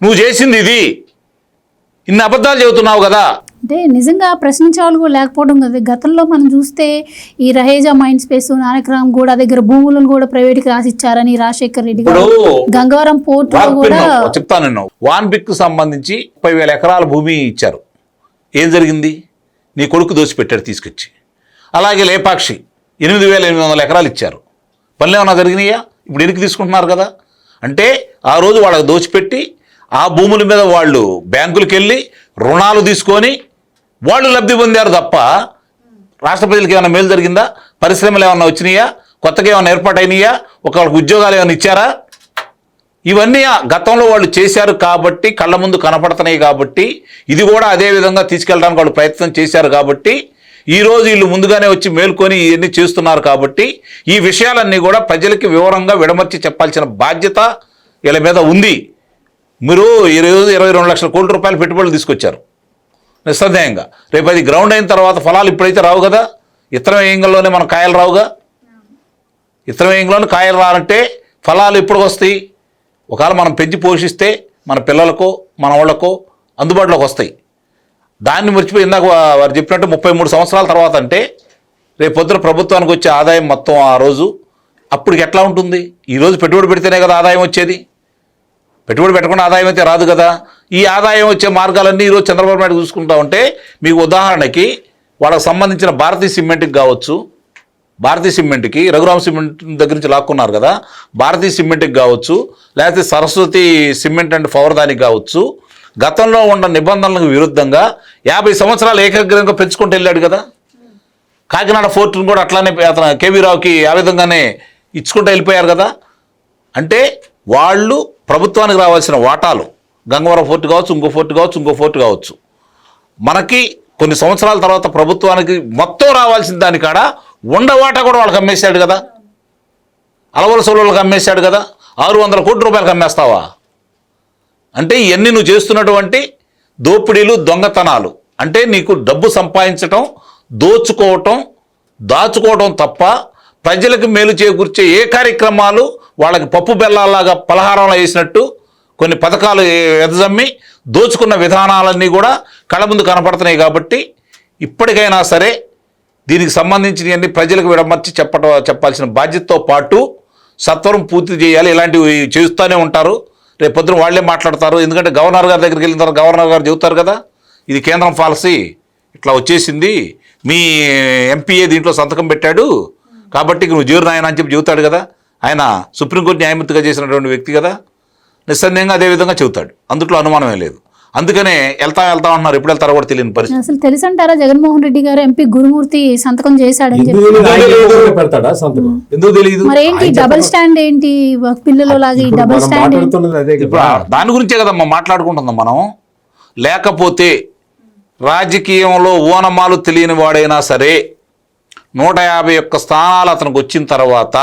నువ్వు చేసింది ఇది, ఇన్ని అబద్ధాలు చెబుతున్నావు కదా. అంటే నిజంగా ప్రశ్నించే వాళ్ళు కూడా లేకపోవడం కదా. గతంలో మనం చూస్తే ఈ రహేజా మైండ్ స్పేస్, నానక్రామ్ గూడ దగ్గర భూములను కూడా ప్రైవేట్కి రాసిచ్చారని రాజశేఖర్ రెడ్డి గారు గంగవరం పోర్ట్ కూడా చెప్తాను. నేను వాన్బిక్ సంబంధించి 30,000 ఎకరాల భూమి ఇచ్చారు. ఏం జరిగింది? నీ కొడుకు దోచిపెట్టాడు తీసుకొచ్చి. అలాగే లేపాక్షి 8,800 ఎకరాలు ఇచ్చారు. పనులు ఏమన్నా జరిగినాయా? ఇప్పుడు ఎనికి తీసుకుంటున్నారు కదా. అంటే ఆ రోజు వాళ్ళకి దోచిపెట్టి ఆ భూముల మీద వాళ్ళు బ్యాంకులకు వెళ్ళి రుణాలు తీసుకొని వాళ్ళు లబ్ధి పొందారు తప్ప రాష్ట్ర ప్రజలకు ఏమైనా మేలు జరిగిందా? పరిశ్రమలు ఏమన్నా వచ్చినాయా? కొత్తగా ఏమైనా ఏర్పాటైనయా? ఒకళ్ళకి ఉద్యోగాలు ఏమైనా ఇచ్చారా? ఇవన్నీ గతంలో వాళ్ళు చేశారు కాబట్టి, కళ్ళ ముందు కనపడుతున్నాయి కాబట్టి, ఇది కూడా అదే విధంగా తీసుకెళ్ళడానికి వాళ్ళు ప్రయత్నం చేశారు కాబట్టి, ఈరోజు వీళ్ళు ముందుగానే వచ్చి మేల్కొని ఇవన్నీ చేస్తున్నారు కాబట్టి, ఈ విషయాలన్నీ కూడా ప్రజలకి వివరంగా విడమర్చి చెప్పాల్సిన బాధ్యత వీళ్ళ మీద ఉంది. మీరు ఈరోజు 22 లక్షల కోట్ల రూపాయలు పెట్టుబడులు తీసుకొచ్చారు నిస్సందేహంగా. రేపు అది గ్రౌండ్ అయిన తర్వాత ఫలాలు ఇప్పుడైతే రావు కదా. ఇతర వేయంగంలోనే మన కాయలు రావుగా. ఇతర వేయంగంలోనే కాయలు రాలంటే ఫలాలు ఎప్పుడు వస్తాయి? ఒకవేళ మనం పెంచి పోషిస్తే మన పిల్లలకో మన వాళ్ళకో అందుబాటులోకి వస్తాయి. దాన్ని మర్చిపోయి ఇందాక వారు చెప్పినట్టు 33 సంవత్సరాల తర్వాత అంటే రేపు పొద్దున ప్రభుత్వానికి వచ్చే ఆదాయం మొత్తం ఆ రోజు అప్పటికి ఎట్లా ఉంటుంది? ఈరోజు పెట్టుబడి పెడితేనే కదా ఆదాయం వచ్చేది. పెట్టుబడి పెట్టకుండా ఆదాయం అయితే రాదు కదా. ఈ ఆదాయం వచ్చే మార్గాలన్నీ ఈరోజు చంద్రబాబు నాయుడు చూసుకుంటా ఉంటే, మీకు ఉదాహరణకి వాళ్ళకి సంబంధించిన భారతీయ సిమెంట్కి కావచ్చు, భారతీయ సిమెంట్కి రఘురామ్ సిమెంట్ దగ్గర నుంచి లాక్కున్నారు కదా, భారతీయ సిమెంట్కి కావచ్చు, లేకపోతే సరస్వతి సిమెంట్ అండ్ పవర్ దానికి కావచ్చు, గతంలో ఉన్న నిబంధనలకు విరుద్ధంగా 50 సంవత్సరాలు ఏకగ్రంగా పెంచుకుంటూ వెళ్ళాడు కదా. కాకినాడ ఫోర్టును కూడా అట్లానే అతను కేవీ రావుకి ఆ విధంగానే ఇచ్చుకుంటూ వెళ్ళిపోయారు కదా. అంటే వాళ్ళు ప్రభుత్వానికి రావాల్సిన వాటాలు, గంగవరం ఫోర్టు కావచ్చు, ఇంకో ఫోర్టు కావచ్చు, ఇంకో ఫోర్టు కావచ్చు, మనకి కొన్ని సంవత్సరాల తర్వాత ప్రభుత్వానికి మొత్తం రావాల్సిన దానికాడ ఉండ వాటా కూడా వాళ్ళకి అమ్మేశాడు కదా. అలవల సోళ్ళకి అమ్మేశాడు కదా. 600 కోట్ల రూపాయలకు అమ్మేస్తావా? అంటే ఇవన్నీ నువ్వు చేస్తున్నటువంటి దోపిడీలు, దొంగతనాలు. అంటే నీకు డబ్బు సంపాదించటం, దోచుకోవటం, దాచుకోవటం తప్ప ప్రజలకు మేలు చేకూర్చే ఏ కార్యక్రమాలు వాళ్ళకి పప్పు బెల్లాలాగా పలహారంలో వేసినట్టు కొన్ని పథకాలు ఎదజమ్మి దోచుకున్న విధానాలన్నీ కూడా కళ్ళ ముందు కనపడుతున్నాయి. కాబట్టి ఇప్పటికైనా సరే దీనికి సంబంధించినవన్నీ ప్రజలకు విడమర్చి చెప్పాల్సిన బాధ్యతతో పాటు సత్వరం పూర్తి చేయాలి. ఇలాంటివి చేస్తూనే ఉంటారు. రేపు పొద్దున వాళ్ళే మాట్లాడతారు. ఎందుకంటే గవర్నర్ గారి దగ్గరికి వెళ్ళిన తర్వాత గవర్నర్ గారు చెబుతారు కదా, ఇది కేంద్రం పాలసీ ఇట్లా వచ్చేసింది, మీ ఎంపీఏ దీంట్లో సంతకం పెట్టాడు కాబట్టి నువ్వు జీర్ణాయన అని చెప్పి చెబుతాడు కదా. ఆయన సుప్రీంకోర్టు న్యాయమూర్తిగా చేసినటువంటి వ్యక్తి కదా. నిస్సందేహంగా అదే విధంగా చెబుతాడు. అందులో అనుమానమే లేదు. అందుకనే వెళ్తా అంటున్నారు. ఎప్పుడు వెళ్తారో కూడా తెలియని పరిస్థితి. అసలు తెలుసంటారా జగన్మోహన్ రెడ్డి గారు ఎంపీ గురుమూర్తి సంతకం చేశాడని చెప్పి? పెడతాడా సంతకం? ఎందుకు తెలియదు? మరి ఏంటి డబుల్ స్టాండ్? ఏంటి పిల్లలు లాగా ఈ డబుల్ స్టాండ్? ఇప్పుడు దాని గురించే కదమ్మా మాట్లాడుకుంటున్నాం మనం. లేకపోతే రాజకీయంలో ఓనమాలు తెలియని వాడైనా సరే 151 స్థానాలు అతనికి వచ్చిన తర్వాత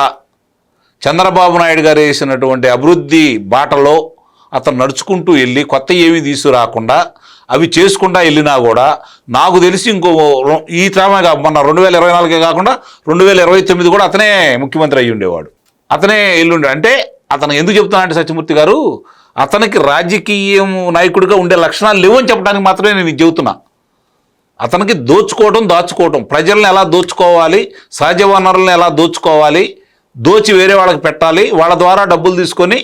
చంద్రబాబు నాయుడు గారు వేసినటువంటి అభివృద్ధి బాటలో అతను నడుచుకుంటూ వెళ్ళి కొత్త ఏమీ తీసుకురాకుండా అవి చేసుకుంటా వెళ్ళినా కూడా నాకు తెలిసి ఇంకో ఈ తరమే మొన్న 2024 కాకుండా 2029 కూడా అతనే ముఖ్యమంత్రి అయ్యి ఉండేవాడు. అతనే వెళ్ళుండే. అంటే అతను ఎందుకు చెప్తున్నానంటే సత్యమూర్తి గారు, అతనికి రాజకీయం నాయకుడిగా ఉండే లక్షణాలు లేవని చెప్పడానికి మాత్రమే నేను ఇది చెబుతున్నా. అతనికి దోచుకోవడం, దాచుకోవడం, ప్రజల్ని ఎలా దోచుకోవాలి, సహజ వనరులను ఎలా దోచుకోవాలి, దోచి వేరే వాళ్ళకి పెట్టాలి, వాళ్ళ ద్వారా డబ్బులు తీసుకొని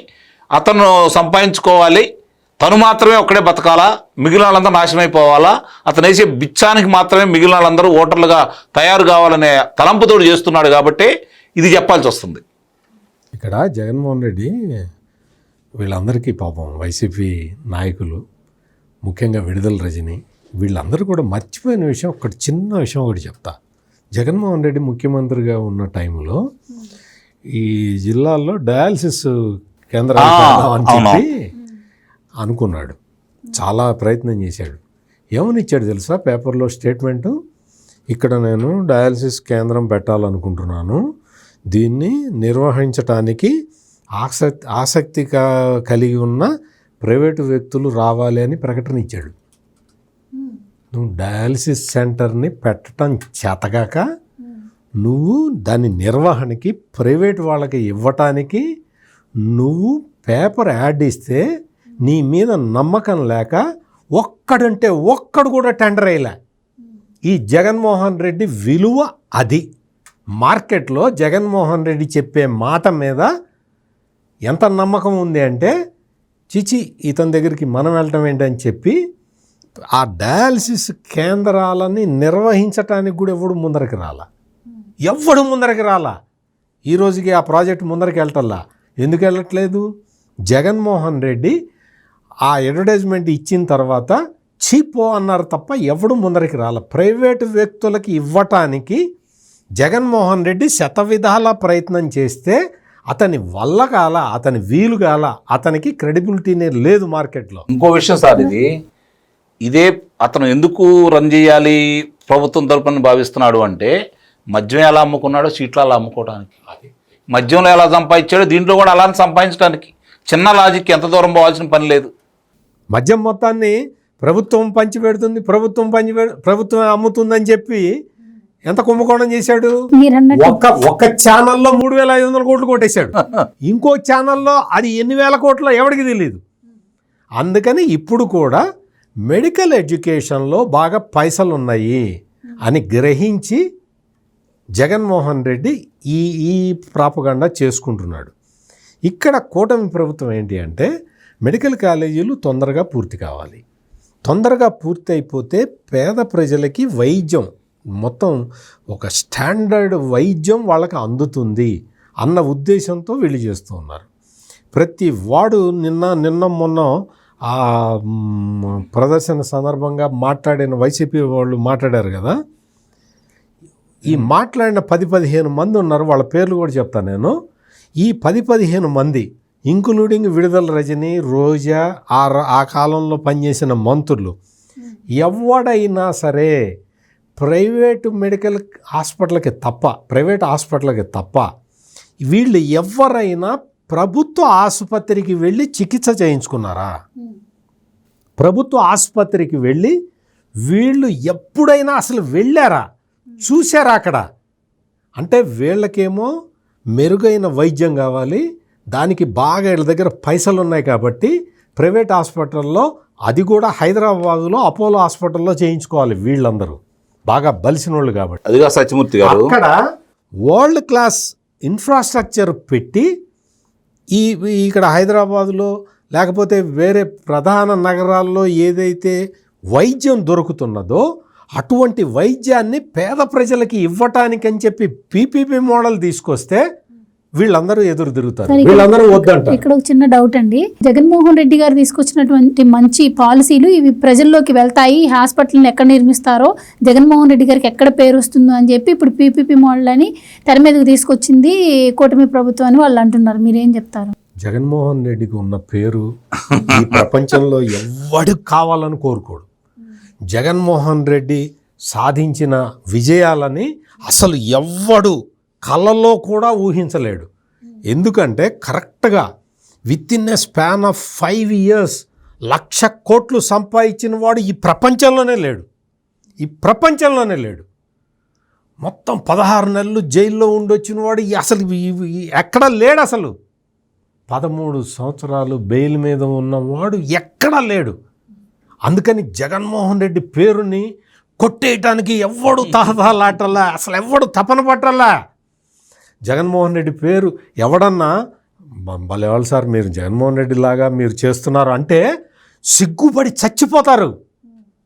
అతను సంపాదించుకోవాలి, తను మాత్రమే ఒక్కడే బతకాలా, మిగిలిన వాళ్ళందరూ నాశనమైపోవాలా, అతను వేసే బిచ్చానికి మాత్రమే మిగిలిన వాళ్ళందరూ ఓటర్లుగా తయారు కావాలనే తలంపుతోడు చేస్తున్నాడు. కాబట్టి ఇది చెప్పాల్సి వస్తుంది. ఇక్కడ జగన్మోహన్ రెడ్డి వీళ్ళందరికీ పాపం వైసీపీ నాయకులు, ముఖ్యంగా విడుదల రజని, వీళ్ళందరూ కూడా మర్చిపోయిన విషయం, ఒకటి చిన్న విషయం ఒకటి చెప్తా. జగన్మోహన్ రెడ్డి ముఖ్యమంత్రిగా ఉన్న టైంలో ఈ జిల్లాల్లో డయాలసిస్ కేంద్రాలు అని చెప్పి అనుకున్నాడు. చాలా ప్రయత్నం చేశాడు. ఏమని ఇచ్చాడు తెలుసా పేపర్లో స్టేట్మెంటు? ఇక్కడ నేను డయాలసిస్ కేంద్రం పెట్టాలనుకుంటున్నాను, దీన్ని నిర్వహించటానికి ఆసక్తి కలిగి ఉన్న ప్రైవేటు వ్యక్తులు రావాలి అని ప్రకటన ఇచ్చాడు. నువ్వు డయాలసిస్ సెంటర్ని పెట్టడం చేతగాక నువ్వు దాని నిర్వహణకి ప్రైవేట్ వాళ్ళకి ఇవ్వటానికి నువ్వు పేపర్ యాడ్ ఇస్తే నీ మీద నమ్మకం లేక ఒక్కడంటే ఒక్కడు కూడా టెండర్ అయ్యలే. ఈ జగన్మోహన్ రెడ్డి విలువ అది. మార్కెట్లో జగన్మోహన్ రెడ్డి చెప్పే మాట మీద ఎంత నమ్మకం ఉంది అంటే, చిచి ఇతని దగ్గరికి మనం వెళ్ళటం ఏంటని చెప్పి ఆ డయాలసిస్ కేంద్రాలని నిర్వహించటానికి కూడా ఎవడు ముందరికి రాలా. ఈ రోజుకి ఆ ప్రాజెక్ట్ ముందరికి వెళ్ళటల్లా. ఎందుకు వెళ్ళట్లేదు? జగన్మోహన్ రెడ్డి ఆ అడ్వర్టైజ్మెంట్ ఇచ్చిన తర్వాత చీపో అన్నారు తప్ప ఎవడు ముందరికి రాల. ప్రైవేటు వ్యక్తులకి ఇవ్వటానికి జగన్మోహన్ రెడ్డి శతవిధాల ప్రయత్నం చేస్తే అతని వల్ల కాల, అతని వీలు కాల, అతనికి క్రెడిబిలిటీనే లేదు మార్కెట్లో. ఇంకో విషయం సార్, ఇదే అతను ఎందుకు రన్ చేయాలి ప్రభుత్వం తరపున భావిస్తున్నాడు అంటే, మద్యం ఎలా అమ్ముకున్నాడో సీట్లు అలా అమ్ముకోవడానికి, మద్యంలో ఎలా సంపాదించాడో దీంట్లో కూడా అలానే సంపాదించడానికి. చిన్న లాజిక్, ఎంత దూరం పోవాల్సిన పని లేదు. మద్యం మొత్తాన్ని ప్రభుత్వం పంచిపెడుతుంది, ప్రభుత్వం అమ్ముతుందని చెప్పి ఎంత కుంభకోణం చేశాడు. ఒక ఛానల్లో 3,500 కోట్లు కొట్టేశాడు, ఇంకో ఛానల్లో అది ఎన్ని వేల కోట్లో ఎవరికి తెలియదు. అందుకని ఇప్పుడు కూడా మెడికల్ ఎడ్యుకేషన్లో బాగా పైసలు ఉన్నాయి అని గ్రహించి జగన్మోహన్ రెడ్డి ఈ ప్రాపగండా చేసుకుంటున్నాడు. ఇక్కడ కూటమి ప్రభుత్వం ఏంటి అంటే, మెడికల్ కాలేజీలు తొందరగా పూర్తి కావాలి, తొందరగా పూర్తి అయిపోతే పేద ప్రజలకి వైద్యం, మొత్తం ఒక స్టాండర్డ్ వైద్యం వాళ్ళకి అందుతుంది అన్న ఉద్దేశంతో వీళ్ళు చేస్తూ ఉన్నారు. ప్రతి వాడు నిన్న మొన్న ఆ ప్రదర్శన సందర్భంగా మాట్లాడిన వైసీపీ వాళ్ళు మాట్లాడారు కదా, ఈ మాట్లాడిన 10-15 మంది ఉన్నారు, వాళ్ళ పేర్లు కూడా చెప్తాను నేను. ఈ 10-15 మంది ఇంక్లూడింగ్ విడుదల రజని, రోజా, ఆ కాలంలో పనిచేసిన మంత్రులు, ఎవడైనా సరే ప్రైవేట్ హాస్పిటల్కి తప్ప వీళ్ళు ఎవరైనా ప్రభుత్వ ఆసుపత్రికి వెళ్ళి చికిత్స చేయించుకున్నారా? ప్రభుత్వ ఆసుపత్రికి వెళ్ళి వీళ్ళు ఎప్పుడైనా అసలు వెళ్ళారా, చూసారా అక్కడ? అంటే వీళ్ళకేమో మెరుగైన వైద్యం కావాలి, దానికి బాగా వీళ్ళ దగ్గర పైసలు ఉన్నాయి కాబట్టి ప్రైవేట్ హాస్పిటల్లో, అది కూడా హైదరాబాదులో అపోలో హాస్పిటల్లో చేయించుకోవాలి వీళ్ళందరూ, బాగా బలిసిన వాళ్ళు కాబట్టి. అదిగా సత్యమూర్తి గారు, అక్కడ వరల్డ్ క్లాస్ ఇన్ఫ్రాస్ట్రక్చర్ పెట్టి ఇక్కడ హైదరాబాదులో లేకపోతే వేరే ప్రధాన నగరాల్లో ఏదైతే వైద్యం దొరుకుతున్నదో అటువంటి వైద్యాన్ని పేద ప్రజలకి ఇవ్వటానికని చెప్పి పీపీపీ మోడల్ తీసుకొస్తే వీళ్ళందరూ ఎదురు తిరుగుతారు, వీళ్ళందరూ వద్దంటారు. ఇక్కడ ఒక చిన్న డౌట్ అండి, జగన్మోహన్ రెడ్డి గారు తీసుకొచ్చినటువంటి మంచి పాలసీలు ఇవి ప్రజల్లోకి వెళ్తాయి, హాస్పిటల్ని ఎక్కడ నిర్మిస్తారో జగన్మోహన్ రెడ్డి గారికి ఎక్కడ పేరు వస్తుందో అని చెప్పి ఇప్పుడు పీపీపీ మోడల్ అని తెర మీదకి తీసుకొచ్చింది కూటమి ప్రభుత్వం అని వాళ్ళు అంటున్నారు. మీరేం చెప్తారు? జగన్మోహన్ రెడ్డికి ఉన్న పేరు ఈ ప్రపంచంలో ఎవడికి కావాలని కోరుకోడు. జగన్మోహన్ రెడ్డి సాధించిన విజయాలని అసలు ఎవ్వడు కళ్ళలో కూడా ఊహించలేడు. ఎందుకంటే కరెక్ట్గా with in a span of 5 years 1,00,000 కోట్లు సంపాదించిన వాడు ఈ ప్రపంచంలోనే లేడు. మొత్తం 16 నెలలు జైల్లో ఉండొచ్చిన వాడు అసలు ఎక్కడా లేడు. అసలు 13 సంవత్సరాలు బెయిల్ మీద ఉన్నవాడు ఎక్కడా లేడు. అందుకని జగన్మోహన్ రెడ్డి పేరుని కొట్టేయటానికి ఎవ్వడు తహతహలాటల్లా, అసలు ఎవ్వడు తపన పట్టల్లా. జగన్మోహన్ రెడ్డి పేరు ఎవడన్నా భలేవాళ్ళు సార్ మీరు జగన్మోహన్ రెడ్డి లాగా మీరు చేస్తున్నారు అంటే సిగ్గుపడి చచ్చిపోతారు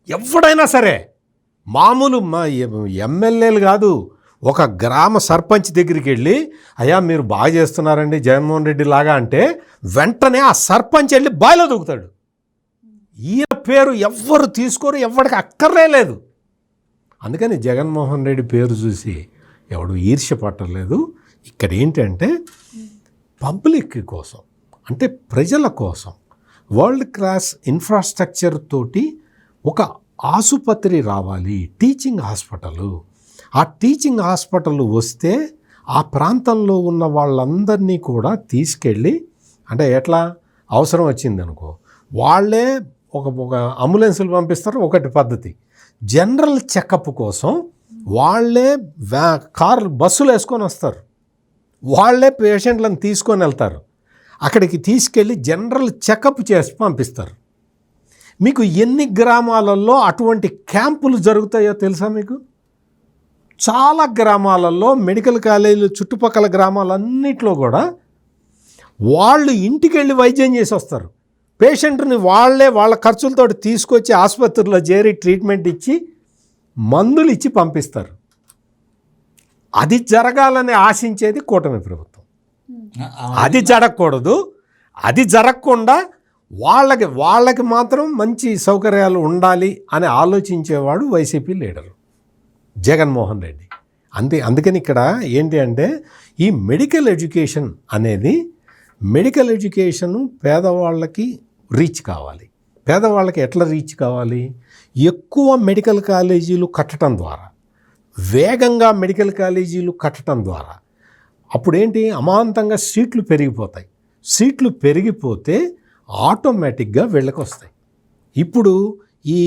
ఎవడైనా సరే. మామూలు ఎమ్మెల్యేలు కాదు, ఒక గ్రామ సర్పంచ్ దగ్గరికి వెళ్ళి అయ్యా మీరు బాగా చేస్తున్నారండి జగన్మోహన్ రెడ్డి లాగా అంటే వెంటనే ఆ సర్పంచ్ వెళ్ళి బాయిలో దూకుతాడు. ఈయన పేరు ఎవ్వరు తీసుకోరు, ఎవరికి అక్కర్లేదు. అందుకని జగన్మోహన్ రెడ్డి పేరు చూసి ఎవడు ఈర్ష్య పట్టలేదు. ఇక్కడ ఏంటంటే పబ్లిక్ కోసం, అంటే ప్రజల కోసం వరల్డ్ క్లాస్ ఇన్ఫ్రాస్ట్రక్చర్ తోటి ఒక ఆసుపత్రి రావాలి, టీచింగ్ హాస్పిటల్. ఆ టీచింగ్ హాస్పిటల్ వస్తే ఆ ప్రాంతంలో ఉన్న వాళ్ళందరినీ కూడా తీసుకెళ్ళి, అంటే ఎట్లా అవసరం వచ్చింది అనుకో వాళ్ళే ఒక అంబులెన్సులు పంపిస్తారు, ఒకటి పద్ధతి. జనరల్ చెకప్ కోసం వాళ్ళే బస్సులు వేసుకొని వస్తారు, వాళ్ళే పేషెంట్లను తీసుకొని వెళ్తారు, అక్కడికి తీసుకెళ్ళి జనరల్ చెకప్ చేసి పంపిస్తారు. మీకు ఎన్ని గ్రామాలలో అటువంటి క్యాంపులు జరుగుతాయో తెలుసా మీకు? చాలా గ్రామాలలో మెడికల్ కాలేజీలు చుట్టుపక్కల గ్రామాలన్నింటిలో కూడా వాళ్ళు ఇంటికి వెళ్ళి వైద్యం చేసి వస్తారు. పేషెంట్ని వాళ్ళ ఖర్చులతో తీసుకొచ్చి ఆసుపత్రిలో చేరి ట్రీట్మెంట్ ఇచ్చి మందులు ఇచ్చి పంపిస్తారు. అది జరగాలని ఆశించేది కూటమి ప్రభుత్వం. అది జరగకూడదు. అది జరగకుండా వాళ్ళకి మాత్రం మంచి సౌకర్యాలు ఉండాలి అని ఆలోచించేవాడు వైసీపీ లీడరు జగన్మోహన్ రెడ్డి. అందుకని ఇక్కడ ఏంటి అంటే ఈ మెడికల్ ఎడ్యుకేషన్ అనేది మెడికల్ ఎడ్యుకేషను పేదవాళ్ళకి రీచ్ కావాలి. పేదవాళ్ళకి ఎట్లా రీచ్ కావాలి? ఎక్కువ మెడికల్ కాలేజీలు కట్టడం ద్వారా, వేగంగా మెడికల్ కాలేజీలు కట్టడం ద్వారా అప్పుడేంటి అమాంతంగా సీట్లు పెరిగిపోతాయి. సీట్లు పెరిగిపోతే ఆటోమేటిక్గా వీళ్ళకి వస్తాయి. ఇప్పుడు ఈ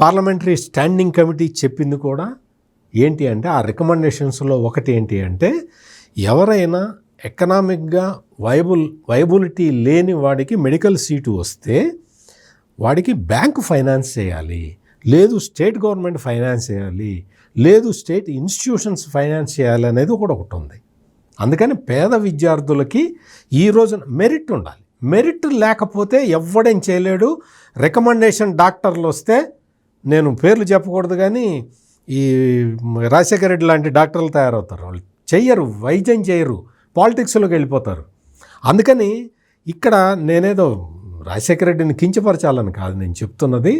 పార్లమెంటరీ స్టాండింగ్ కమిటీ చెప్పింది కూడా ఏంటి అంటే ఆ రికమెండేషన్స్లో ఒకటి ఏంటి అంటే ఎవరైనా ఎకనామిక్గా వైబిలిటీ లేని వాడికి మెడికల్ సీటు వస్తే వాడికి బ్యాంకు ఫైనాన్స్ చేయాలి, లేదు స్టేట్ గవర్నమెంట్ ఫైనాన్స్ చేయాలి, లేదు స్టేట్ ఇన్స్టిట్యూషన్స్ ఫైనాన్స్ చేయాలి అనేది కూడా ఒకటి ఉంది. అందుకని పేద విద్యార్థులకి ఈ రోజున మెరిట్ ఉండాలి. మెరిట్ లేకపోతే ఎవ్వడేం చేయలేడు. రికమెండేషన్ డాక్టర్లు వస్తే, నేను పేర్లు చెప్పకూడదు కానీ ఈ రాజశేఖర రెడ్డి లాంటి డాక్టర్లు తయారవుతారు. వాళ్ళు చెయ్యరు, వైద్యం చేయరు, పాలిటిక్స్లోకి వెళ్ళిపోతారు. అందుకని ఇక్కడ నేనేదో రాజశేఖర రెడ్డిని కించపరచాలని కాదు నేను చెప్తున్నది,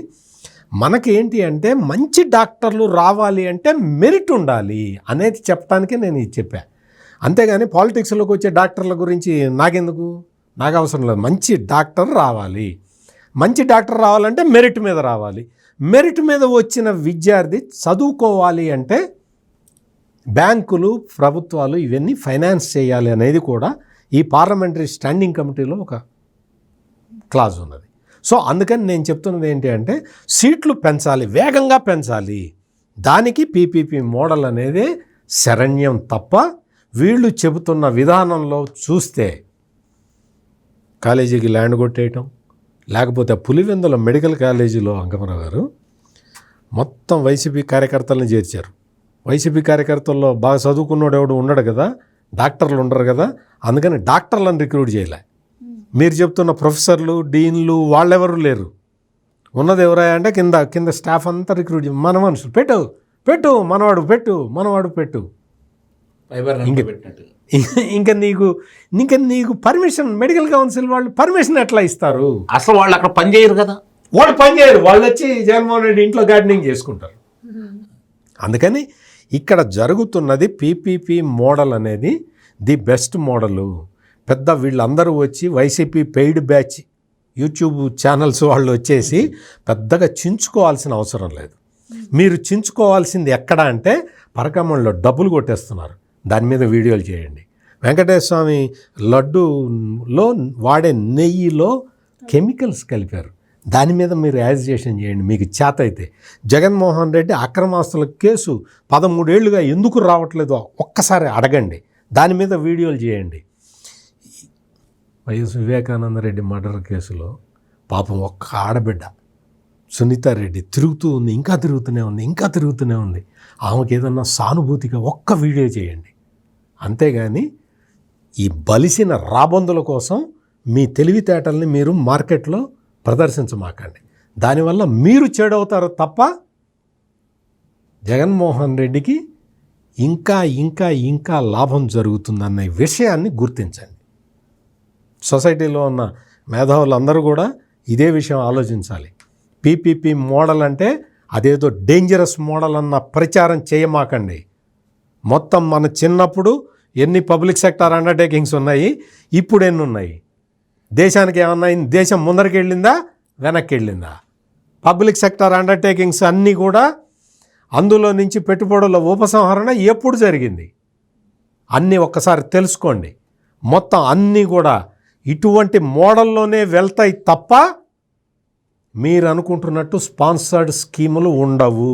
మనకేంటి అంటే మంచి డాక్టర్లు రావాలి అంటే మెరిట్ ఉండాలి అనేది చెప్పడానికే నేను ఇది చెప్పా. అంతేగాని పాలిటిక్స్లోకి వచ్చే డాక్టర్ల గురించి నాకెందుకు, నాకు అవసరం లేదు. మంచి డాక్టర్ రావాలి. మంచి డాక్టర్ రావాలంటే మెరిట్ మీద రావాలి. మెరిట్ మీద వచ్చిన విద్యార్థి చదువుకోవాలి అంటే బ్యాంకులు, ప్రభుత్వాలు ఇవన్నీ ఫైనాన్స్ చేయాలి అనేది కూడా ఈ పార్లమెంటరీ స్టాండింగ్ కమిటీలో ఒక క్లాజ్ ఉన్నది. సో అందుకని నేను చెప్తున్నది ఏంటి అంటే సీట్లు పెంచాలి, వేగంగా పెంచాలి. దానికి పీపీపీ మోడల్ అనేది శరణ్యం తప్ప వీళ్ళు చెబుతున్న విధానంలో చూస్తే కాలేజీకి ల్యాండ్ కొట్టేయటం, లేకపోతే పులివెందుల మెడికల్ కాలేజీలో అంకమరావు గారు మొత్తం వైసీపీ కార్యకర్తలను చేర్చారు. వైసీపీ కార్యకర్తల్లో బాగా చదువుకున్నోడు ఎవడు ఉండడు కదా, డాక్టర్లు ఉండరు కదా, అందుకని డాక్టర్లను రిక్రూట్ చేయలే. మీరు చెప్తున్న ప్రొఫెసర్లు, డీన్లు వాళ్ళెవరు లేరు. ఉన్నది ఎవరా అంటే కింద స్టాఫ్ అంతా రిక్రూట్ మన మనుషులు పెట్టు మనవాడు పెట్టు. ఇంకా నీకు పర్మిషన్ మెడికల్ కౌన్సిల్ వాళ్ళు పర్మిషన్ ఎట్లా ఇస్తారు? అసలు వాళ్ళు అక్కడ పని చేయరు కదా. వాళ్ళు వచ్చి జగన్మోహన్ రెడ్డి ఇంట్లో గార్డెనింగ్ చేసుకుంటారు. అందుకని ఇక్కడ జరుగుతున్నది పీపీపీ మోడల్ అనేది ది బెస్ట్ మోడలు. పెద్ద వీళ్ళందరూ వచ్చి YCP paid batch YouTube channels వాళ్ళు వచ్చేసి పెద్దగా చించుకోవాల్సిన అవసరం లేదు. మీరు చించుకోవాల్సింది ఎక్కడ అంటే పరకమంలో డబ్బులు కొట్టేస్తున్నారు, దాని మీద వీడియోలు చేయండి. వెంకటేశ్వర స్వామి లడ్డూలో వాడే నెయ్యిలో కెమికల్స్ కలిపారు, దాని మీద మీరు యాజిటేషన్ చేయండి మీకు చేత అయితే. జగన్మోహన్ రెడ్డి అక్రమాస్తుల కేసు 13 ఏళ్లుగా ఎందుకు రావట్లేదో ఒక్కసారి అడగండి, దాని మీద వీడియోలు చేయండి. వైఎస్ వివేకానంద రెడ్డి మర్డర్ కేసులో పాపం ఒక్క ఆడబిడ్డ సునీతారెడ్డి తిరుగుతూ ఉంది, ఇంకా తిరుగుతూనే ఉంది. ఆమెకి ఏదన్నా సానుభూతిగా ఒక్క వీడియో చేయండి. అంతేగాని ఈ బలిసిన రాబందుల కోసం మీ తెలివితేటల్ని మీరు మార్కెట్లో ప్రదర్శించమాకండి. దానివల్ల మీరు చెడవుతారు తప్ప జగన్మోహన్ రెడ్డికి ఇంకా లాభం జరుగుతుందన్న విషయాన్ని గుర్తించండి. సొసైటీలో ఉన్న మేధావులందరూ కూడా ఇదే విషయం ఆలోచించాలి. పీపీపీ మోడల్ అంటే అదేదో డేంజరస్ మోడల్ అన్న ప్రచారం చేయమాకండి. మొత్తం మన చిన్నప్పుడు ఎన్ని పబ్లిక్ సెక్టార్ అండర్టేకింగ్స్ ఉన్నాయి, ఇప్పుడు ఎన్ని ఉన్నాయి? దేశానికి ఏమన్నా దేశం ముందరికి వెళ్ళిందా, వెనక్కి వెళ్ళిందా? పబ్లిక్ సెక్టార్ అండర్టేకింగ్స్ అన్నీ కూడా అందులో నుంచి పెట్టుబడుల ఉపసంహరణ ఎప్పుడు జరిగింది అన్నీ ఒక్కసారి తెలుసుకోండి. మొత్తం అన్నీ కూడా ఇటువంటి మోడల్లోనే వెళ్తాయి తప్ప మీరు అనుకుంటున్నట్టు స్పాన్సర్డ్ స్కీములు ఉండవు.